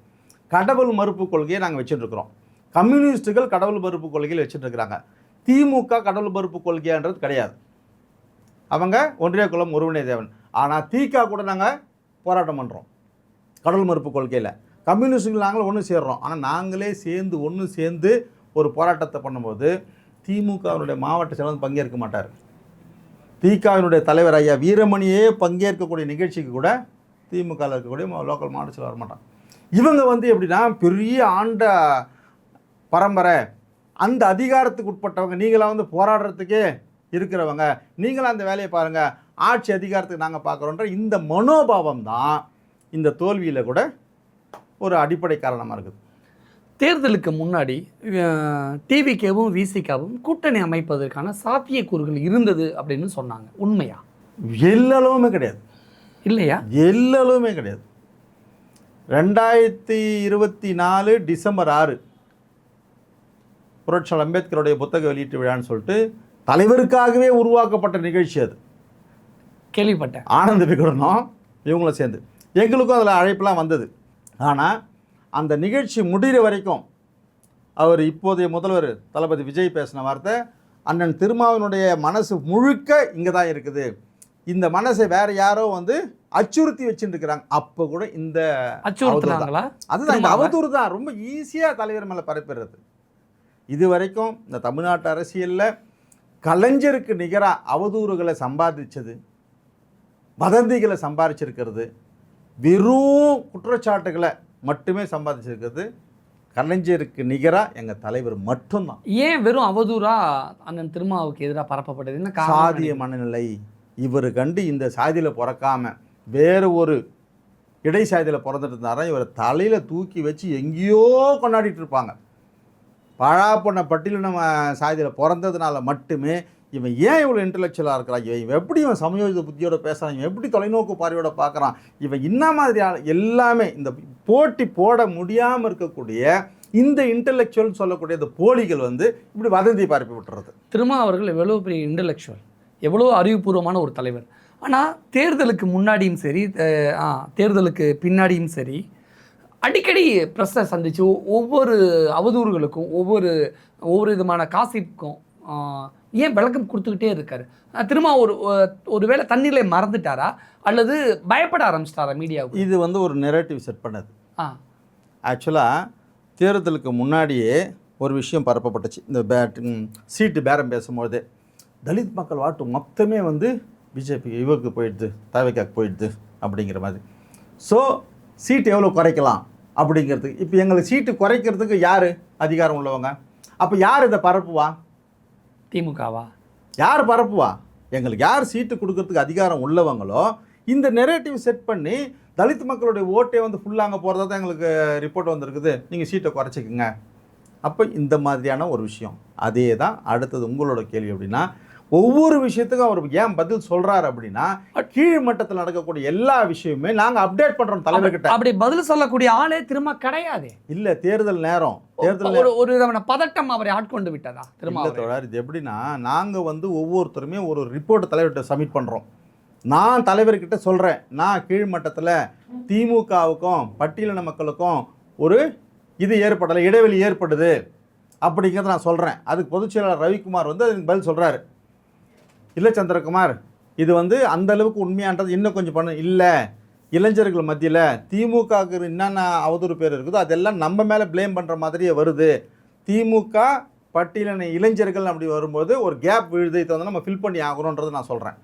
S1: கடவுள் மறுப்பு கொள்கையை நாங்கள் வச்சுட்டுருக்குறோம். கம்யூனிஸ்ட்டுகள் கடவுள் மறுப்பு கொள்கையில் வச்சுட்டுருக்குறாங்க. திமுக கடவுள் மறுப்பு கொள்கையான்றது கிடையாது. அவங்க ஒன்றிய குலம் ஒருவனே தேவன். ஆனால் திக கூட நாங்கள் போராட்டம் பண்ணுறோம் கடவுள் மறுப்பு கொள்கையில். கம்யூனிஸ்ட்டுகள் நாங்களும் ஒன்று சேர்றோம். ஆனால் நாங்களே சேர்ந்து ஒன்று சேர்ந்து ஒரு போராட்டத்தை பண்ணும்போது திமுகவினுடைய மாவட்ட செயலாளர் பங்கேற்க மாட்டார். திகாவினுடைய தலைவர் ஐயா வீரமணியே பங்கேற்கக்கூடிய நிகழ்ச்சிக்கு கூட திமுகவில் இருக்கக்கூடிய லோக்கல் மாவட்ட செயலாளர் வர மாட்டான். இவங்க வந்து எப்படின்னா பெரிய ஆண்ட பரம்பரை, அந்த அதிகாரத்துக்கு உட்பட்டவங்க, நீங்களாம் வந்து போராடுறதுக்கே இருக்கிறவங்க, நீங்களாம் அந்த வேலையை பாருங்கள், ஆட்சி அதிகாரத்துக்கு நாங்கள் பார்க்குறோன்ற இந்த மனோபாவம் தான் இந்த தோல்வியில் கூட ஒரு அடிப்படை காரணமாக இருக்குது.
S2: தேர்தலுக்கு முன்னாடி டிவிகேவும் விசிகாவும் கூட்டணி அமைப்பதற்கான சாத்தியக்கூறுகள் இருந்தது அப்படின்னு சொன்னாங்க. உண்மையா?
S1: எல்லளவுமே கிடையாது.
S2: இல்லையா?
S1: எல்லளவுமே கிடையாது. 2024 டிசம்பர் 6 புரட்சியாளர் அம்பேத்கருடைய புத்தக வெளியீட்டு விழான்னு சொல்லிட்டு தலைவருக்காகவே உருவாக்கப்பட்ட நிகழ்ச்சி அது.
S2: கேள்விப்பட்டேன்.
S1: ஆனந்த விகடனம் இவங்களும் சேர்ந்து எங்களுக்கும் அதில் அழைப்பெல்லாம் வந்தது. ஆனால் அந்த நிகழ்ச்சி முடிகிற வரைக்கும் அவர் இப்போதைய முதல்வர் தளபதி விஜய் பேசின வார்த்தை, அண்ணன் திருமாவினுடைய மனசு முழுக்க இங்கே தான் இருக்குது, இந்த மனசை வேறு யாரோ வந்து அச்சுறுத்தி வச்சுட்டு இருக்கிறாங்க. அப்போ கூட இந்த
S2: அச்சுறுத்துறாங்களா?
S1: அதுதான் இந்த அவதூறு தான் ரொம்ப ஈஸியாக தலைவர் மேலே பரப்பிடுறது. இது வரைக்கும் இந்த தமிழ்நாட்டு அரசியலில் கலைஞருக்கு நிகராக அவதூறுகளை சம்பாதிச்சது, வதந்திகளை சம்பாதிச்சிருக்கிறது, வெறும் குற்றச்சாட்டுகளை மட்டுமே சம்பாதிச்சிருக்கிறது கலைஞருக்கு நிகராக எங்கள் தலைவர் மட்டும்தான்.
S2: ஏன் வெறும் அவதூறா அண்ணன் திருமாவுக்கு எதிராக பரப்பப்பட்டது? என்ன
S1: சாதிய மனநிலை. இவர் கண்டு இந்த சாதியில் பிறக்காம வேறு ஒரு இடை சாதியில் பிறந்துட்டு இருந்தாரா இவரை தலையில் தூக்கி வச்சு எங்கேயோ கொண்டாடிட்டு இருப்பாங்க. பழா பொண்ண பட்டியலின சாதியில் பிறந்ததுனால மட்டுமே இவன் ஏன் இவ்வளோ இன்டெலெக்சுவலாக இருக்கிறான், இவன் எப்படி இவன் சமயோஜித புத்தியோட பேசுகிறான், இவன் எப்படி தொலைநோக்கு பார்வையோட பார்க்குறான், இவன் என்ன மாதிரி எல்லாமே இந்த போட்டி போட முடியாமல் இருக்கக்கூடிய இந்த இன்டெலெக்சுவல்னு சொல்லக்கூடிய இந்த போலிகள் வந்து இப்படி வதந்தி பரப்பி விட்டுறது.
S2: திருமா அவர்கள் எவ்வளோ பெரிய இன்டெலெக்சுவல், எவ்வளோ அறிவுபூர்வமான ஒரு தலைவர். ஆனால் தேர்தலுக்கு முன்னாடியும் சரி தேர்தலுக்கு பின்னாடியும் சரி அடிக்கடி ப்ரெஸ்ஸை சந்தித்து ஒவ்வொரு அவதூறுகளுக்கும் ஒவ்வொரு விதமான காசிப்புக்கும் ஏன் விளக்கம் கொடுத்துக்கிட்டே இருக்காரு? திரும்ப ஒரு வேளை தண்ணீரில் மறந்துட்டாரா அல்லது பயப்பட ஆரம்பிச்சிட்டாரா மீடியாவுக்கு?
S1: இது வந்து ஒரு நெரேட்டிவ் செட் பண்ணது. ஆக்சுவலாக தேர்தலுக்கு முன்னாடியே ஒரு விஷயம் பரப்பப்பட்டுச்சு. இந்த சீட்டு பேரம் பேசும்போது தலித் மக்கள் வாட்டு மொத்தமே வந்து பிஜேபி இவருக்கு போயிடுது, தவிகாக்கு போயிடுது அப்படிங்கிற மாதிரி. ஸோ சீட்டு எவ்வளோ குறைக்கலாம் அப்படிங்கிறதுக்கு இப்போ எங்களுக்கு சீட்டு குறைக்கிறதுக்கு யார் அதிகாரம் உள்ளவங்க? அப்போ யார் இதை பரப்புவா?
S2: திமுகவா?
S1: யார் பரப்புவா? எங்களுக்கு யார் சீட்டு கொடுக்கறதுக்கு அதிகாரம் உள்ளவங்களோ இந்த நெரேட்டிவ் செட் பண்ணி தலித் மக்களுடைய ஓட்டே வந்து ஃபுல்லாக அங்கே போகிறதா தான் எங்களுக்கு ரிப்போர்ட் வந்திருக்குது, நீங்கள் சீட்டை குறைச்சிக்கங்க. அப்போ இந்த மாதிரியான ஒரு விஷயம். அதே தான் அடுத்தது உங்களோட கேள்வி. அப்படின்னா ஒவ்வொரு விஷயத்துக்கும் அவர் ஏன் பதில் சொல்கிறார் அப்படின்னா கீழ் மட்டத்தில் நடக்கக்கூடிய எல்லா விஷயமுமே நாங்கள் அப்டேட் பண்ணுறோம் தலைவர்கிட்ட.
S2: அப்படி பதில் சொல்லக்கூடிய ஆளே திரும்ப கிடையாது.
S1: இல்லை, தேர்தல் நேரம்
S2: ஒரு விதமான பதட்டம் அவரை ஆட்கொண்டு விட்டதா திரும்ப
S1: தொடர். இது எப்படின்னா நாங்கள் வந்து ஒவ்வொருத்தருமே ஒரு ரிப்போர்ட் தலைவர்கிட்ட சப்மிட் பண்ணுறோம். நான் தலைவர்கிட்ட சொல்கிறேன், நான் கீழ்மட்டத்தில் திமுகவுக்கும் பட்டியலின மக்களுக்கும் ஒரு இது ஏற்படலை, இடைவெளி ஏற்படுது அப்படிங்கிறத நான் சொல்கிறேன். அதுக்கு பொதுச் செயலாளர் ரவிக்குமார் வந்து அதுக்கு பதில் சொல்கிறாரு, இல்லை சந்திரகுமார் இது வந்து அந்தளவுக்கு உண்மையான்றது இன்னும் கொஞ்சம் பண்ண இல்லை, இளைஞர்கள் மத்தியில் திமுகவுக்கு என்னென்ன அவதூறு பேர் இருக்குதோ அதெல்லாம் நம்ம மேலே ப்ளேம் பண்ணுற மாதிரியே வருது. திமுக பட்டியலின இளைஞர்கள் அப்படி வரும்போது ஒரு கேப் விழுது, இதை வந்து நம்ம ஃபில் பண்ணி ஆகணுன்றது நான் சொல்கிறேன்.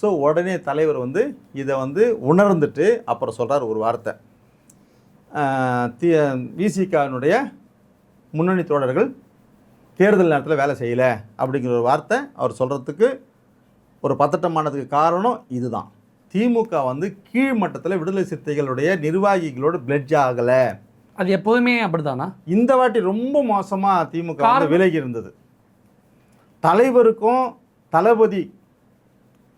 S1: ஸோ உடனே தலைவர் வந்து இதை வந்து உணர்ந்துட்டு அப்புறம் சொல்கிறார் ஒரு வார்த்தை, விசிகாவினுடைய முன்னணி தோழர்கள் தேர்தல் நேரத்தில் வேலை செய்யலை அப்படிங்கிற ஒரு வார்த்தை அவர் சொல்கிறதுக்கு ஒரு பதட்டமானதுக்கு காரணம் இதுதான். திமுக வந்து கீழ்மட்டத்தில் விடுதலை சிறுத்தைகளுடைய நிர்வாகிகளோடு பிளட்ஜ் ஆகலை.
S2: அது எப்போதுமே அப்படிதானா?
S1: இந்த வாட்டி ரொம்ப மோசமாக திமுக வந்து விலகி இருந்தது. தலைவருக்கும் தளபதி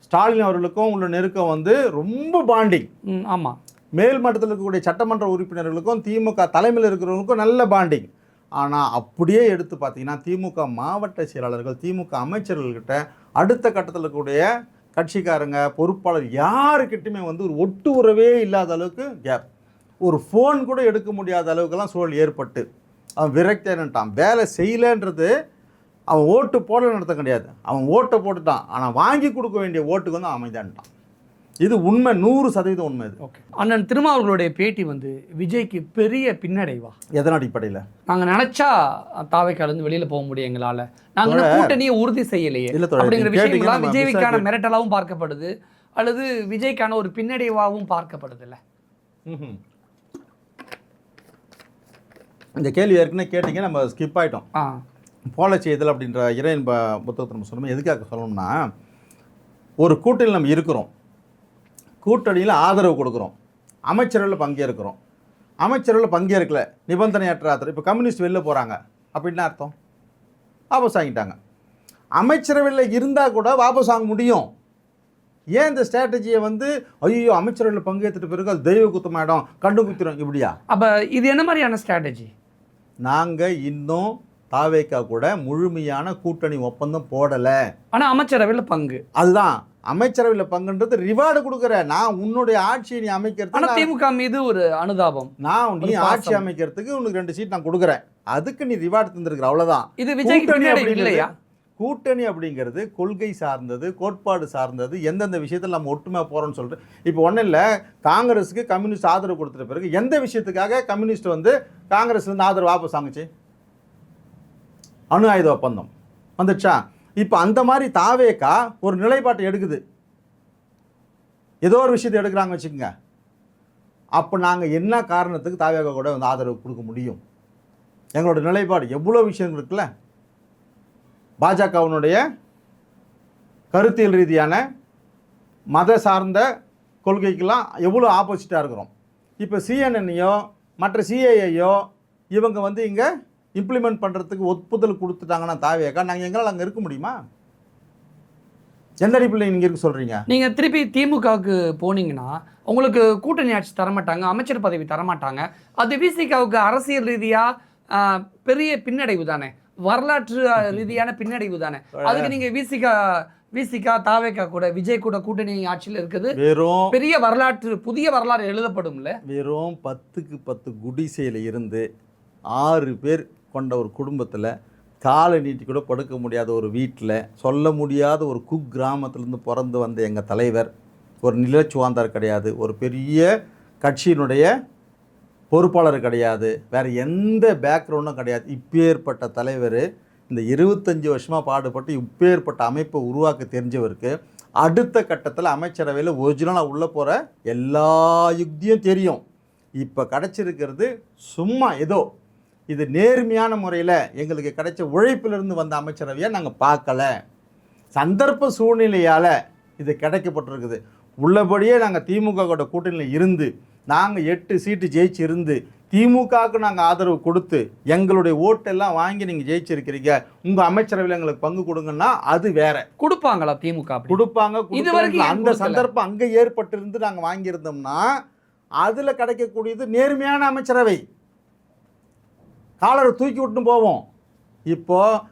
S1: ஸ்டாலின் அவர்களுக்கும் உள்ள நெருக்கம் வந்து ரொம்ப பாண்டிங்.
S2: ஆமாம்.
S1: மேல் மட்டத்தில் இருக்கக்கூடிய சட்டமன்ற உறுப்பினர்களுக்கும் திமுக தலைமையில் இருக்கிறவங்களுக்கும் நல்ல பாண்டிங். ஆனால் அப்படியே எடுத்து பார்த்தீங்கன்னா திமுக மாவட்ட செயலாளர்கள் திமுக அமைச்சர்கள்கிட்ட அடுத்த கட்டத்தில் இருக்கக்கூடிய கட்சிக்காரங்க பொறுப்பாளர் யாருக்கிட்டுமே வந்து ஒரு ஒட்டு உறவே இல்லாத அளவுக்கு கேப், ஒரு ஃபோன் கூட எடுக்க முடியாத அளவுக்குலாம் சூழல் ஏற்பட்டு அவன் விரக்தியான்ட்டான். வேலை செய்யலைன்றது அவன் ஓட்டு போடலன்னு நடத்த கிடையாது, அவன் ஓட்டை போட்டுட்டான். ஆனால் வாங்கி கொடுக்க வேண்டிய ஓட்டுக்கு வந்து அமைதான்ட்டான். இது உண்மை, 100% உண்மை. இது
S2: ஓகே. அண்ணன் திருமாவர்களுடைய பேட்டி வந்து விஜய்க்கு பெரிய பின்னடைவா?
S1: எதன் அடிப்படையில்?
S2: நாங்கள் நினச்சா தாவைக்காலேருந்து வெளியில் போக முடியும், எங்களால் நாங்கள் கூட்டணியை உறுதி செய்யலையே அப்படிங்கிற விஷயங்கள்லாம் விஜய்க்கான மிரட்டலாகவும் பார்க்கப்படுது அல்லது விஜய்க்கான ஒரு பின்னடைவாகவும் பார்க்கப்படுது இல்லை?
S1: இந்த கேள்வி ஏற்கனவே கேட்டீங்க, நம்ம ஸ்கிப் ஆகிட்டோம். போல செய்தல் அப்படின்ற இறையன்ப புத்தகத்தை நம்ம சொல்லணும். எதுக்காக சொல்லணும்னா ஒரு கூட்டணியில் நம்ம இருக்கிறோம், கூட்டணியில் ஆதரவு கொடுக்குறோம், அமைச்சரவையில் பங்கேற்கிறோம், அமைச்சரவையில் பங்கேற்கல நிபந்தனையற்ற ஆதரவு. இப்போ கம்யூனிஸ்ட் வெளில போகிறாங்க அப்படின்னா அர்த்தம் வாபஸ் வாங்கிட்டாங்க. அமைச்சரவையில் இருந்தால் கூட வாபஸ் வாங்க முடியும். ஏன் இந்த ஸ்ட்ராட்டஜியை வந்து ஐயோ அமைச்சரவையில் பங்கேற்றுட்டு பிறகு அது தெய்வ குத்தமாயிடும் கண்டு குத்திரும் இப்படியா?
S2: அப்போ இது என்ன மாதிரியான ஸ்ட்ராட்டஜி?
S1: நாங்கள் இன்னும் தாவேக்கா கூட முழுமையான கூட்டணி ஒப்பந்தம் போடலை.
S2: ஆனால் அமைச்சரவையில் பங்கு,
S1: அதுதான் அமைச்சரவையில் பங்குன்றது ரிவார்டு கொடுக்குற. நான் உன்னுடைய ஆட்சியை நீ அமைக்கிறது,
S2: திமுக மீது ஒரு அனுதாபம்,
S1: நான் நீ ஆட்சி அமைக்கிறதுக்கு உனக்கு 2 சீட் நான் கொடுக்குறேன், அதுக்கு நீ ரிவார்டு தந்துருக்குற, அவ்வளோதான்.
S2: இது விஜய் இல்லையா?
S1: கூட்டணி அப்படிங்கிறது கொள்கை சார்ந்தது, கோட்பாடு சார்ந்தது, எந்தெந்த விஷயத்தில் நம்ம ஒற்றுமையாக போகிறோம்னு சொல்லிட்டு. இப்போ ஒன்றும் இல்லை, காங்கிரஸுக்கு கம்யூனிஸ்ட் ஆதரவு கொடுத்துட்ட பிறகு எந்த விஷயத்துக்காக கம்யூனிஸ்ட் வந்து காங்கிரஸ்லேருந்து ஆதரவு வாபஸ் வாங்குச்சு? அணு ஆயுத ஒப்பந்தம் வந்துடுச்சா? இப்போ அந்த மாதிரி தாவேக்கா ஒரு நிலைப்பாட்டை எடுக்குது, ஏதோ ஒரு விஷயத்தை எடுக்கிறாங்க வச்சுக்கோங்க. அப்போ நாங்கள் என்ன காரணத்துக்கு தாவேக்கா கூட வந்து ஆதரவு கொடுக்க முடியும்? எங்களோட நிலைப்பாடு எவ்வளோ விஷயங்கள் இருக்குல்ல. பாஜகவினுடைய கருத்தியல் ரீதியான மத சார்ந்த கொள்கைக்கெல்லாம் எவ்வளோ ஆப்போசிட்டாக இருக்கிறோம். இப்போ சிஎன்என்னையோ மற்ற சிஏஐயோ இவங்க வந்து இங்கே இம்ப்ளிமெண்ட் பண்ணுறதுக்கு ஒப்புதல் கொடுத்துட்டாங்கன்னா தாவேக்கா நாங்கள் எங்களால் அங்கே இருக்க முடியுமா? எந்த அடிப்படையில் நீங்கள் இருக்கு சொல்கிறீங்க?
S2: நீங்கள் திருப்பி திமுகவுக்கு போனீங்கன்னா உங்களுக்கு கூட்டணி ஆட்சி தரமாட்டாங்க, அமைச்சர் பதவி தரமாட்டாங்க. அது விசிகாவுக்கு அரசியல் ரீதியாக பெரிய பின்னடைவு தானே, வரலாற்று ரீதியான பின்னடைவு தானே. அதுக்கு நீங்கள் விசிகா தாவேகா கூட விஜய் கூட கூட்டணி ஆட்சியில் இருக்குது, வெறும் பெரிய வரலாற்று புதிய வரலாறு எழுதப்படும்ல.
S1: வெறும் 10க்கு 10 குடிசையில் இருந்து 6 பேர் கொண்ட ஒரு குடும்பத்தில் காலை நீட்டி கூட படுக்க முடியாத ஒரு வீட்டில் சொல்ல முடியாத ஒரு கிராமத்திலேருந்து பிறந்து வந்த எங்கள் தலைவர் ஒரு நிலச்சுவாந்தார் கிடையாது, ஒரு பெரிய கட்சியினுடைய பொறுப்பாளர் கிடையாது, வேறு எந்த பேக்ரவுண்டும் கிடையாது. இப்பேற்பட்ட தலைவர் இந்த 25 வருஷமாக பாடுபட்டு இப்பேற்பட்ட அமைப்பை உருவாக்க தெரிஞ்சவருக்கு அடுத்த கட்டத்தில் அமைச்சரவையில் ஒரிஜினலாக உள்ளே போகிற எல்லா யுக்தியும் தெரியும். இப்போ கிடச்சிருக்கிறது சும்மா ஏதோ இது நேர்மையான முறையில் எங்களுக்கு கிடைச்ச உழைப்பிலிருந்து வந்த அமைச்சரவையாக நாங்கள் பார்க்கல, சந்தர்ப்ப சூழ்நிலையால் இது கிடைக்கப்பட்டிருக்குது. உள்ளபடியே நாங்கள் திமுக கூட கூட்டணியில் இருந்து நாங்கள் 8 சீட்டு ஜெயிச்சு இருந்து திமுகவுக்கு நாங்கள் ஆதரவு கொடுத்து எங்களுடைய ஓட்டெல்லாம் வாங்கி நீங்கள் ஜெயிச்சிருக்கிறீங்க, உங்கள் அமைச்சரவையில் எங்களுக்கு பங்கு கொடுங்கன்னா அது வேற.
S2: கொடுப்பாங்களா திமுக?
S1: கொடுப்பாங்க. அந்த சந்தர்ப்பம் அங்கே ஏற்பட்டிருந்து நாங்கள் வாங்கியிருந்தோம்னா அதில் கிடைக்கக்கூடியது நேர்மையான அமைச்சரவை, காலரை தூக்கி விட்டுன்னு போவோம். இப்போது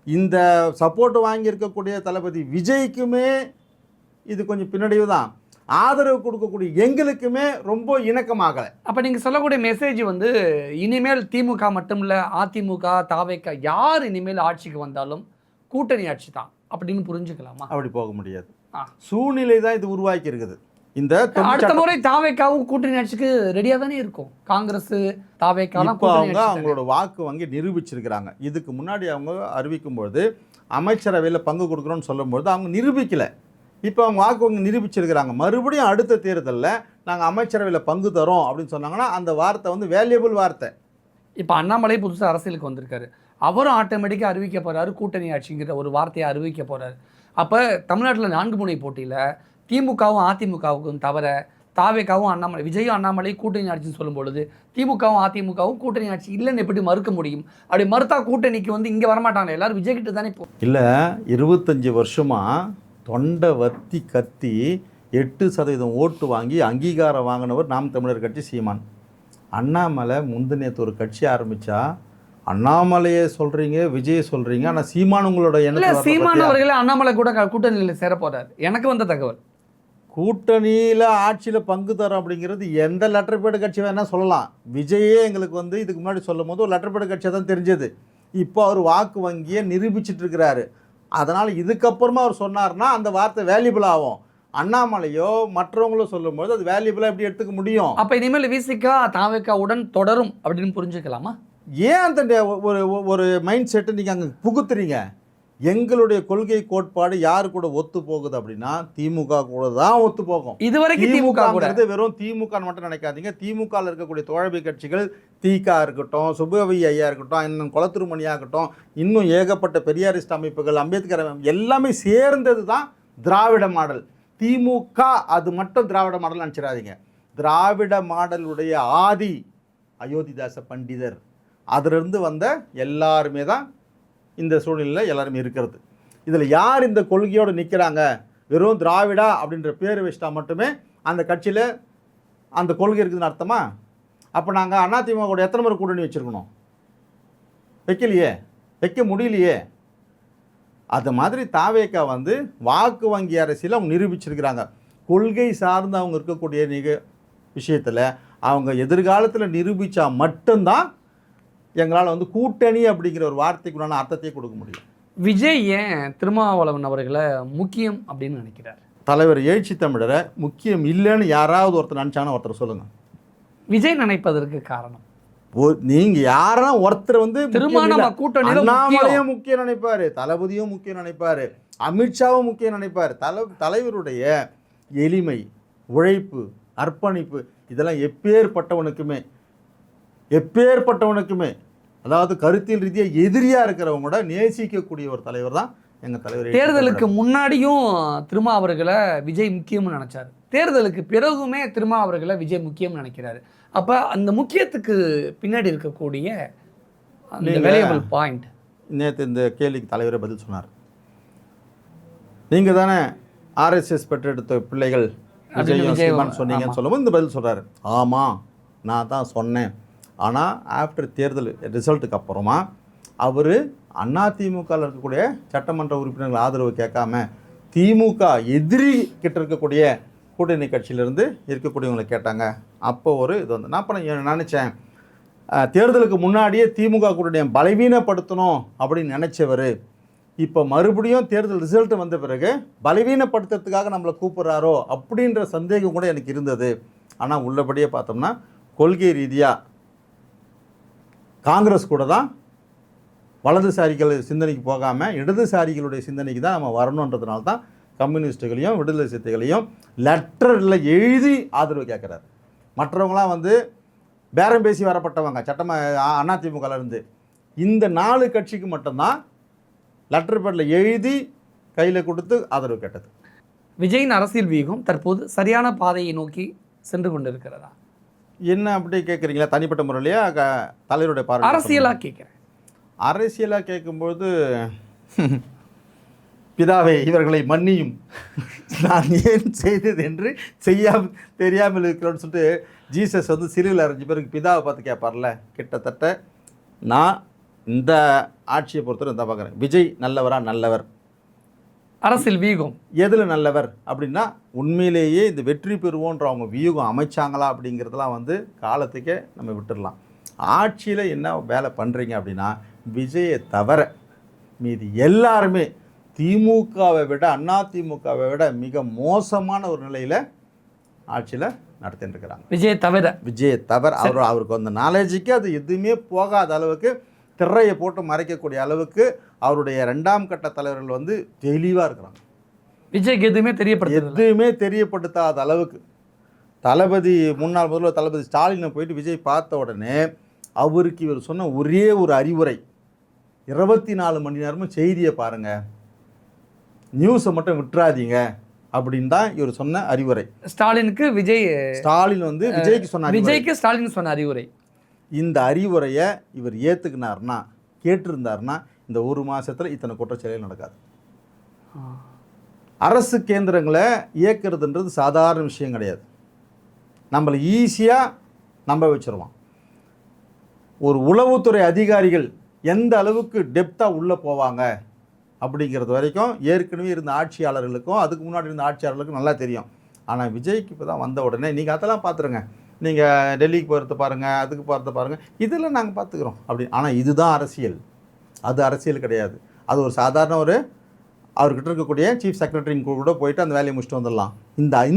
S1: இந்த சப்போர்ட் வாங்கியிருக்கக்கூடிய தளபதி விஜய்க்குமே இது கொஞ்சம் பின்னடைவு தான், ஆதரவு கொடுக்கக்கூடிய எங்களுக்குமே ரொம்ப இணக்கமாகலை.
S2: அப்போ நீங்கள் சொல்லக்கூடிய மெசேஜ் வந்து இனிமேல் திமுக மட்டும் இல்லை, அதிமுக தாவேகா யார் இனிமேல் ஆட்சிக்கு வந்தாலும் கூட்டணி ஆட்சி தான் அப்படின்னு புரிஞ்சுக்கலாமா?
S1: அப்படி போக முடியாது. சூழ்நிலை தான் இது உருவாக்கி இருக்குது. இந்த
S2: அடுத்த முறை தாவேகாவும் கூட்டணி ஆட்சிக்கு ரெடியாக தானே இருக்கும். காங்கிரஸ் தாவேகாலாம்
S1: அவங்க அவங்களோட வாக்கு வங்கி நிரூபிச்சிருக்கிறாங்க. இதுக்கு முன்னாடி அவங்க அறிவிக்கும்பொழுது அமைச்சரவையில் பங்கு கொடுக்குறோன்னு சொல்லும்பொழுது அவங்க நிரூபிக்கலை. இப்போ அவங்க வாக்கு வங்கி நிரூபிச்சிருக்கிறாங்க. மறுபடியும் அடுத்த தேர்தலில் நாங்கள் அமைச்சரவையில் பங்கு தரோம் அப்படின்னு சொன்னாங்கன்னா அந்த வார்த்தை வந்து வேல்யூபிள் வார்த்தை.
S2: இப்போ அண்ணாமலை புதுசாக அரசியலுக்கு வந்திருக்காரு, அவரும் ஆட்டோமேட்டிக்காக அறிவிக்க போகிறாரு கூட்டணி ஆட்சிங்கிற ஒரு வார்த்தையை அறிவிக்க போகிறாரு. அப்போ தமிழ்நாட்டில் 4 முனை போட்டியில் திமுகவும் அதிமுகவுக்கும் தவிர தாவேகாவும் அண்ணாமலை விஜயும் அண்ணாமலை கூட்டணி ஆட்சின்னு சொல்லும் பொழுது திமுகவும் அதிமுகவும் கூட்டணி ஆட்சி இல்லைன்னு எப்படி மறுக்க முடியும்? அப்படி மறுத்தா கூட்டணிக்கு வந்து இங்கே வரமாட்டாங்க, எல்லாரும் விஜய் கிட்ட தானே இப்போ.
S1: இல்லை, 25 வருஷமாக தொண்டை வத்தி கத்தி 8% ஓட்டு வாங்கி அங்கீகாரம் வாங்கினவர் நாம் தமிழர் கட்சி சீமான். அண்ணாமலை முந்தினேத்து ஒரு கட்சி ஆரம்பித்தா அண்ணாமலையை சொல்கிறீங்க, விஜயை சொல்கிறீங்க, ஆனால் சீமான் உங்களோட
S2: என்ன? சீமான் அவர்களே அண்ணாமலை கூட கூட்டணியில் சேர போகிறார். எனக்கு வந்த தகவல்
S1: கூட்டணியில் ஆட்சியில் பங்கு தரோம் அப்படிங்கிறது எந்த லெட்டர் பேடு கட்சி வேணால் சொல்லலாம். விஜயே எங்களுக்கு வந்து இதுக்கு முன்னாடி சொல்லும் போது ஒரு லெட்டர் பேடு கட்சியாக தான் தெரிஞ்சது. இப்போ அவர் வாக்கு வங்கியை நிரூபிச்சிட்டு இருக்கிறாரு. அதனால் இதுக்கப்புறமா அவர் சொன்னார்னா அந்த வார்த்தை வேல்யூபிள் ஆகும். அண்ணாமலையோ மற்றவங்களோ சொல்லும்போது அது வேல்யூபிளாக எப்படி எடுத்துக்க முடியும்?
S2: அப்போ இனிமேல் விசிகா தாவேகாவுடன் தொடரும் அப்படின்னு புரிஞ்சுக்கலாமா?
S1: ஏன் அந்த ஒரு மைண்ட் செட்டை நீங்கள் அங்கே புகுத்துறீங்க? எங்களுடைய கொள்கை கோட்பாடு யாரு கூட ஒத்து போகுது அப்படின்னா திமுக கூட தான் ஒத்து போகும்.
S2: இதுவரைக்கும் திமுக கூட
S1: வெறும் திமுக மட்டும் நினைக்காதீங்க. திமுகவில் இருக்கக்கூடிய தோழமை கட்சிகள் தீகா இருக்கட்டும், சுபவி ஐயா இருக்கட்டும், இன்னும் குளத்திருமணியா இருக்கட்டும், இன்னும் ஏகப்பட்ட பெரியாரிஸ்ட் அமைப்புகள், அம்பேத்கர் எல்லாமே சேர்ந்தது தான் திராவிட மாடல். திமுக அது மட்டும் திராவிட மாடல் நினச்சிடாதீங்க. திராவிட மாடலுடைய ஆதி அயோத்திதாச பண்டிதர், அதிலிருந்து வந்த எல்லாருமே தான் இந்த சூழ்நிலையில் எல்லாருமே இருக்கிறது. இதில் யார் இந்த கொள்கையோடு நிற்கிறாங்க, வெறும் திராவிடா அப்படின்ற பேர் வச்சுட்டா மட்டுமே அந்த கட்சியில் அந்த கொள்கை இருக்குதுன்னு அர்த்தமா? அப்போ நாங்கள் அதிமுக கூட எத்தனை முறை கூட்டணி வச்சுருக்கணும்? வைக்கலையே, வைக்க முடியலையே. அது மாதிரி தாவேகா வந்து வாக்கு வங்கி அரசியல் அவங்க நிரூபிச்சிருக்கிறாங்க. கொள்கை சார்ந்து அவங்க இருக்கக்கூடிய விஷயத்தில் அவங்க எதிர்காலத்தில் நிரூபித்தா மட்டும்தான் எங்களால் வந்து கூட்டணி அப்படிங்கிற ஒரு வார்த்தைக்குள்ளான அர்த்தத்தை கொடுக்க முடியும்.
S2: விஜய் ஏன் திருமாவளவன் அவர்களை முக்கியம் அப்படின்னு நினைக்கிறார்?
S1: தலைவர் எழுச்சி தமிழரை முக்கியம் இல்லைன்னு யாராவது ஒருத்தர் நினச்சாங்கன்னா ஒருத்தர் சொல்லுங்கள்.
S2: விஜய் நினைப்பதற்கு காரணம்
S1: நீங்கள் யாரா ஒருத்தர் வந்து
S2: அண்ணாமலையும்
S1: முக்கியம் நினைப்பார், தளபதியும் முக்கியம் நினைப்பார், அமித்ஷாவும் முக்கியம் நினைப்பார். தலைவருடைய எளிமை, உழைப்பு, அர்ப்பணிப்பு இதெல்லாம் எப்பேற்பட்டவனுக்குமே அதாவது கருத்தியல் ரீதியாக எதிரியாக இருக்கிறவங்க கூட நேசிக்கக்கூடிய ஒரு தலைவர் தான் எங்கள் தலைவர்.
S2: தேர்தலுக்கு முன்னாடியும் திருமா அவர்களை விஜய் முக்கியம்னு நினச்சார், தேர்தலுக்கு பிறகுமே திருமா அவர்களை விஜய் முக்கியம்னு நினைக்கிறாரு. அப்போ அந்த முக்கியத்துக்கு பின்னாடி இருக்கக்கூடிய அந்த வேரியபிள் பாயிண்ட்.
S1: நேற்று இந்த கேள்விக்கு தலைவரை பதில் சொன்னார். நீங்கள் தானே ஆர்எஸ்எஸ் பெற்றெடுத்த பிள்ளைகள் விஜயும் சீமான் சொன்னீங்கன்னு சொல்லும்போது இந்த பதில் சொல்கிறாரு, ஆமாம் நான் தான் சொன்னேன். ஆனால் ஆஃப்டர் தேர்தல் ரிசல்ட்டுக்கு அப்புறமா அவர் அதிமுகவில் இருக்கக்கூடிய சட்டமன்ற உறுப்பினர்கள் ஆதரவு கேட்காம திமுக எதிரி கிட்ட இருக்கக்கூடிய கூட்டணி கட்சியிலேருந்து இருக்கக்கூடியவங்களை கேட்டாங்க. அப்போ ஒரு இது வந்து நான் அப்புறம் நினச்சேன், தேர்தலுக்கு முன்னாடியே திமுக கூட்டணியை பலவீனப்படுத்தணும் அப்படின்னு நினச்சவர் இப்போ மறுபடியும் தேர்தல் ரிசல்ட்டு வந்த பிறகு பலவீனப்படுத்துறதுக்காக நம்மளை கூப்பிட்றாரோ அப்படின்ற சந்தேகம் கூட எனக்கு இருந்தது. ஆனால் உள்ளபடியே பார்த்தோம்னா கொள்கை ரீதியாக காங்கிரஸ் கூட தான் வலதுசாரிகள் சிந்தனைக்கு போகாமல் இடதுசாரிகளுடைய சிந்தனைக்கு தான் நம்ம வரணுன்றதுனால தான் கம்யூனிஸ்ட்டுகளையும் விடுதலை சிறுத்தைகளையும் லெட்டரில் எழுதி ஆதரவு கேட்குறாரு. மற்றவங்களாம் வந்து பேரம் பேசி வரப்பட்டவங்க அதிமுகலேருந்து. இந்த 4 கட்சிக்கு மட்டும்தான் லெட்டர் பேடில் எழுதி கையில் கொடுத்து ஆதரவு கேட்டது.
S2: விஜயின் அரசியல் வியூகம் தற்போது சரியான பாதையை நோக்கி சென்று கொண்டிருக்கிறதா?
S1: என்ன அப்படி கேட்குறீங்களா? தனிப்பட்ட முறையிலையா தலைவருடைய பார்வை?
S2: அரசியலாக கேட்குறேன்.
S1: அரசியலாக கேட்கும்போது பிதாவே இவர்களை மன்னியும், நான் ஏன் செய்தது என்று தெரியாமல் இருக்கிறோன்னு சொல்லிட்டு ஜீசஸ் வந்து சிலுவையில் அரைஞ்ச பிறகு பிதாவை பார்த்து கேட்பார்ல. கிட்டத்தட்ட நான் இந்த ஆட்சியை பொறுத்தவரை இந்த பார்க்குறேன். விஜய் நல்லவரா? நல்லவர்.
S2: அரசியல் வியூகம்
S1: எதில் நல்லவர் அப்படின்னா உண்மையிலேயே இந்த வெற்றி பெறுவோன்ற அவங்க வியூகம் அமைச்சாங்களா அப்படிங்கிறதெல்லாம் வந்து காலத்துக்கே நம்ம விட்டுடலாம். ஆட்சியில் என்ன வேலை பண்ணுறீங்க அப்படின்னா விஜயை தவிர மீதி எல்லாருமே திமுகவை விட அதிமுகவை விட மிக மோசமான ஒரு நிலையில் ஆட்சியில் நடத்திட்டு இருக்கிறாங்க. விஜயை தவிர அவருக்கு அந்த நாலேஜுக்கு அது எதுவுமே போகாத அளவுக்கு திரையை போட்டு மறைக்கக்கூடிய அளவுக்கு அவருடைய 2ஆம் கட்ட தலைவர்கள் வந்து தெளிவாக இருக்கிறாங்க.
S2: விஜய்க்கு எதுவுமே
S1: தெரியப்படுத்தாத அளவுக்கு முன்னாள் முதல்வர் தளபதி ஸ்டாலினை போயிட்டு விஜய் பார்த்த உடனே அவருக்கு இவர் சொன்ன ஒரே ஒரு அறிவுரை, 24 மணி நேரமும் செய்தியை பாருங்கள், நியூஸை மட்டும் விட்டுறாதீங்க அப்படின்னு தான் இவர் சொன்ன அறிவுரை. ஸ்டாலின் வந்து விஜய்க்கு சொன்ன அறிவுரை. இந்த அறிவுரையை இவர் ஏற்றுக்கினார்னா கேட்டிருந்தார்னா இந்த 1 மாதத்தில் இத்தனை குற்றச்செயல்கள் நடக்காது. அரசு கேந்திரங்களை இயக்கிறதுன்றது சாதாரண விஷயம் கிடையாது. நம்மளை ஈஸியாக நம்ப வச்சுருவான். ஒரு உளவுத்துறை அதிகாரிகள் எந்த அளவுக்கு டெப்த்தாக உள்ளே போவாங்க அப்படிங்கிறது வரைக்கும் ஏற்கனவே இருந்த ஆட்சியாளர்களுக்கும் அதுக்கு முன்னாடி இருந்த ஆட்சியாளர்களுக்கும் நல்லா தெரியும். ஆனால் விஜய்க்கு இப்போ தான் வந்த உடனே நீங்கள் அதெல்லாம் பார்த்துருங்க, நீங்கள் டெல்லிக்கு போகிறத பாருங்கள், அதுக்கு போகிறத பாருங்கள், இதெல்லாம் நாங்கள் பார்த்துக்குறோம் அப்படி. ஆனால் இதுதான் அரசியல், அது அரசியல் கிடையாது. அது ஒரு சாதாரண அவர்கிட்ட இருக்கக்கூடிய சீஃப் செக்ரட்டரிங்க கூட போயிட்டு அந்த வேலையை முடிச்சுட்டு வந்துடலாம்.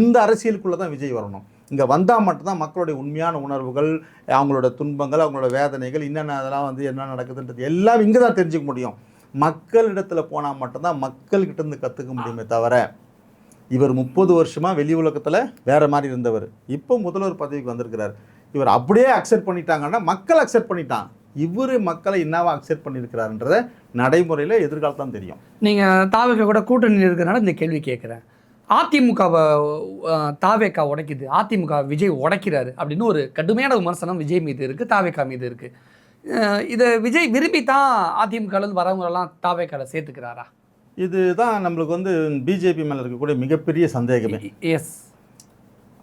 S1: இந்த அரசியலுக்குள்ளே தான் விஜய் வரணும். இங்கே வந்தால் மட்டும்தான் மக்களுடைய உண்மையான உணர்வுகள், அவங்களோட துன்பங்கள், அவங்களோட வேதனைகள், என்னென்ன அதெல்லாம் வந்து என்ன நடக்குதுன்றது எல்லாம் இங்கே தான் தெரிஞ்சுக்க முடியும். மக்களிடத்தில் போனால் மட்டும்தான் மக்கள்கிட்டேருந்து கற்றுக்க முடியுமே தவிர இவர் 30 வருஷமாக வெளி உலகத்தில் வேறு மாதிரி இருந்தவர், இப்போ முதல்வர் பதவிக்கு வந்திருக்கிறார். இவர் அப்படியே அக்செப்ட் பண்ணிட்டாங்கன்னா மக்கள் அக்செப்ட் பண்ணிட்டான். இவர் மக்களை என்னவா அக்செப்ட் பண்ணியிருக்கிறாருன்றத நடைமுறையில் எதிர்காலத்தான் தெரியும்.
S2: நீங்கள் தாவேக்கா கூட கூட்டணியில் இருக்கிறனால இந்த கேள்வி கேட்குறேன். அதிமுகவை தாவேக்கா உடைக்குது, அதிமுக விஜய் உடைக்கிறாரு அப்படின்னு ஒரு கடுமையான விமர்சனம் விஜய் மீது இருக்குது, தாவேக்கா மீது இருக்குது. இதை விஜய் விரும்பி தான் அதிமுகலேருந்து வரவங்களெல்லாம் தாவேக்காவில் சேர்த்துக்கிறாரா?
S1: இதுதான் நம்மளுக்கு வந்து பிஜேபி மேலே இருக்கக்கூடிய மிகப்பெரிய சந்தேகமே.
S2: எஸ்,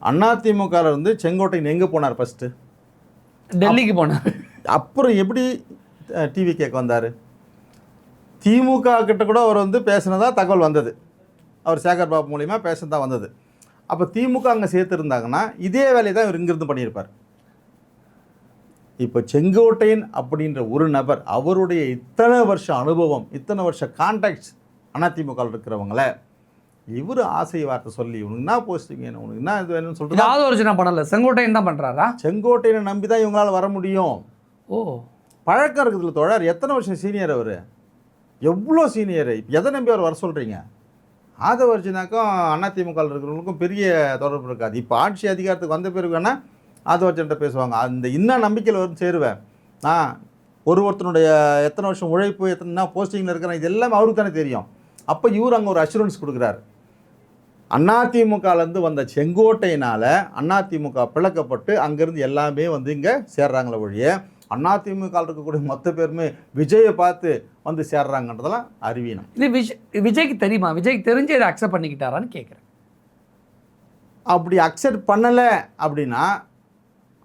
S1: அதிமுகவில் இருந்து செங்கோட்டையன் எங்கே போனார்? ஃபஸ்ட்டு
S2: டெல்லிக்கு போனார்.
S1: அப்புறம் எப்படி டிவி கேட்க வந்தார்? திமுக கிட்ட கூட அவர் வந்து பேசினதா தகவல் வந்தது, அவர் சேகர் பாபு மூலிமா பேசினதான் வந்தது. அப்போ திமுக அங்கே சேர்த்துருந்தாங்கன்னா இதே வேலையை தான் இவர் இங்கிருந்து பண்ணியிருப்பார். இப்போ செங்கோட்டையன் அப்படின்ற ஒரு நபர், அவருடைய இத்தனை வருஷ அனுபவம், இத்தனை வருஷ கான்டாக்ட்ஸ் அதிமுகவில் இருக்கிறவங்கள இவர் ஆசை வார்த்தை சொல்லி உனக்கு என்ன போஸ்டிங் வேணும், உனக்கு என்ன இது வேணும்னு சொல்லிட்டு
S2: ஏதாவது ஒரு சின்ன பண்ணல, செங்கோட்டையன் தான் பண்ணுறாரா?
S1: செங்கோட்டையனை நம்பி தான் இவங்களால் வர முடியும்.
S2: ஓ,
S1: பழக்கம் இருக்குதுல தோழர். எத்தனை வருஷம் சீனியர் அவர், எவ்வளோ சீனியர், எதை நம்பி அவர் வர சொல்கிறீங்க? ஆதவர்ஜனாக்கும் அதிமுகவில் இருக்கிறவங்களுக்கும் பெரிய தொடர்பு இருக்காது. இப்போ ஆட்சி அதிகாரத்துக்கு வந்த பிறகு வேணால் ஆதவர்ஜன்ட்ட பேசுவாங்க. அந்த இன்னும் நம்பிக்கையில் வரும் சேருவேன். ஒருத்தனுடைய எத்தனை வருஷம் உழைப்பு, எத்தனை போஸ்டிங்கில் இருக்கிறேன், இது எல்லாமே அவருக்கு தானே தெரியும். அப்போ இவர் அங்கே ஒரு அஷூரன்ஸ் கொடுக்குறாரு. அதிமுகலேருந்து வந்த செங்கோட்டையினால் அதிமுக பிளக்கப்பட்டு அங்கேருந்து எல்லாமே வந்து இங்கே சேர்றாங்களே ஒழிய அதிமுக இருக்கக்கூடிய மொத்த பேருமே விஜயை பார்த்து வந்து சேர்றாங்கன்றதெல்லாம் அறிவீனம்.
S2: இது விஜய்க்கு தெரியுமா? விஜய்க்கு தெரிஞ்சு இதை அக்செப்ட் பண்ணிக்கிட்டாரான்னு கேட்குறேன்.
S1: அப்படி அக்செப்ட் பண்ணலை அப்படின்னா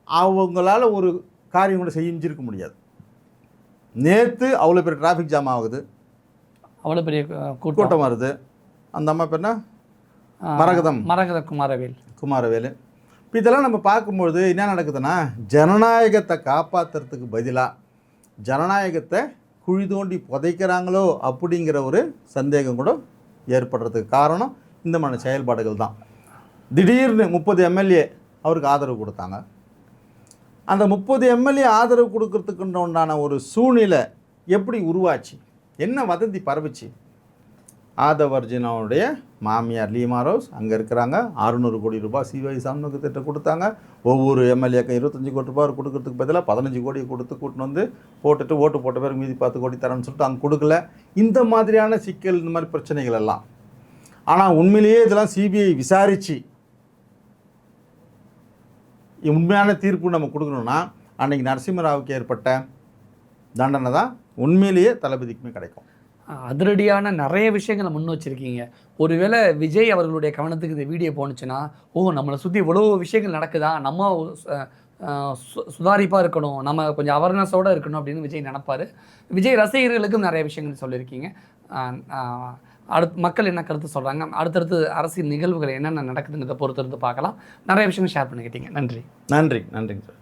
S1: அவங்களால ஒரு காரியம் கூட செஞ்சிருக்க முடியாது. நேற்று அவ்வளோ பெரிய டிராஃபிக் ஜாம் ஆகுது,
S2: அவ்வளோ பெரிய
S1: கூட்டம் வருது. அந்த அம்மா பேர் என்ன? மரகத குமாரவேலு. இப்போ இதெல்லாம் நம்ம பார்க்கும்பொழுது என்ன நடக்குதுன்னா, ஜனநாயகத்தை காப்பாற்றுறதுக்கு பதிலாக ஜனநாயகத்தை குழி தோண்டி புதைக்கிறாங்களோ அப்படிங்கிற ஒரு சந்தேகம் கூட ஏற்படுறதுக்கு காரணம் இந்த மாதிரி செயல்பாடுகள் தான். திடீர்னு 30 எம்எல்ஏ அவருக்கு ஆதரவு கொடுத்தாங்க. அந்த 30 எம்எல்ஏ ஆதரவு கொடுக்கறதுக்கு உண்டான ஒரு சூழ்நிலை எப்படி உருவாச்சு? என்ன வதந்தி பரவுச்சு? ஆதவர்ஜினாவுடைய மாமியார் லீமா ரோஸ் அங்கே இருக்கிறாங்க. 600 கோடி ரூபாய் சிவை சமூக திட்டம் கொடுத்தாங்க. ஒவ்வொரு எம்எல்ஏக்கும் 25 கோடி ரூபாய் கொடுக்கறதுக்கு பதிலாக 15 கோடி கொடுத்து கூட்டின்னு வந்து போட்டுட்டு ஓட்டு போட்ட பேருக்கு மீதி 10 கோடி தரேன்னு சொல்லிட்டு அங்கே கொடுக்கல. இந்த மாதிரியான சிக்கல், இந்த மாதிரி பிரச்சனைகள் எல்லாம். ஆனால் உண்மையிலேயே இதெல்லாம் சிபிஐ விசாரித்து உண்மையான தீர்ப்பு நம்ம கொடுக்கணும்னா அன்றைக்கி நரசிம்மராவுக்கு ஏற்பட்ட தண்டனை தான் உண்மையிலேயே தளபதிக்குமே கிடைக்கும்.
S2: அதிரடியான நிறைய விஷயங்களை முன் வச்சுருக்கீங்க. ஒருவேளை விஜய் அவர்களுடைய கவனத்துக்கு இந்த வீடியோ போணுச்சுன்னா, நம்மளை சுற்றி இவ்வளோ விஷயங்கள் நடக்குதா, நம்ம சுதாரிப்பாக இருக்கணும், நம்ம கொஞ்சம் அவேர்னஸோடு இருக்கணும் அப்படின்னு விஜய் நினைப்பார். விஜய் ரசிகர்களுக்கும் நிறைய விஷயங்கள் சொல்லியிருக்கீங்க. மக்கள் என்ன கருத்து சொல்கிறாங்க, அடுத்தடுத்து அரசியல் நிகழ்வுகள் என்னென்ன நடக்குதுங்கிறத பொறுத்திருந்து பார்க்கலாம். நிறைய விஷயங்கள் ஷேர் பண்ணிக்கிட்டீங்க. நன்றி.
S1: நன்றிங்க சார்.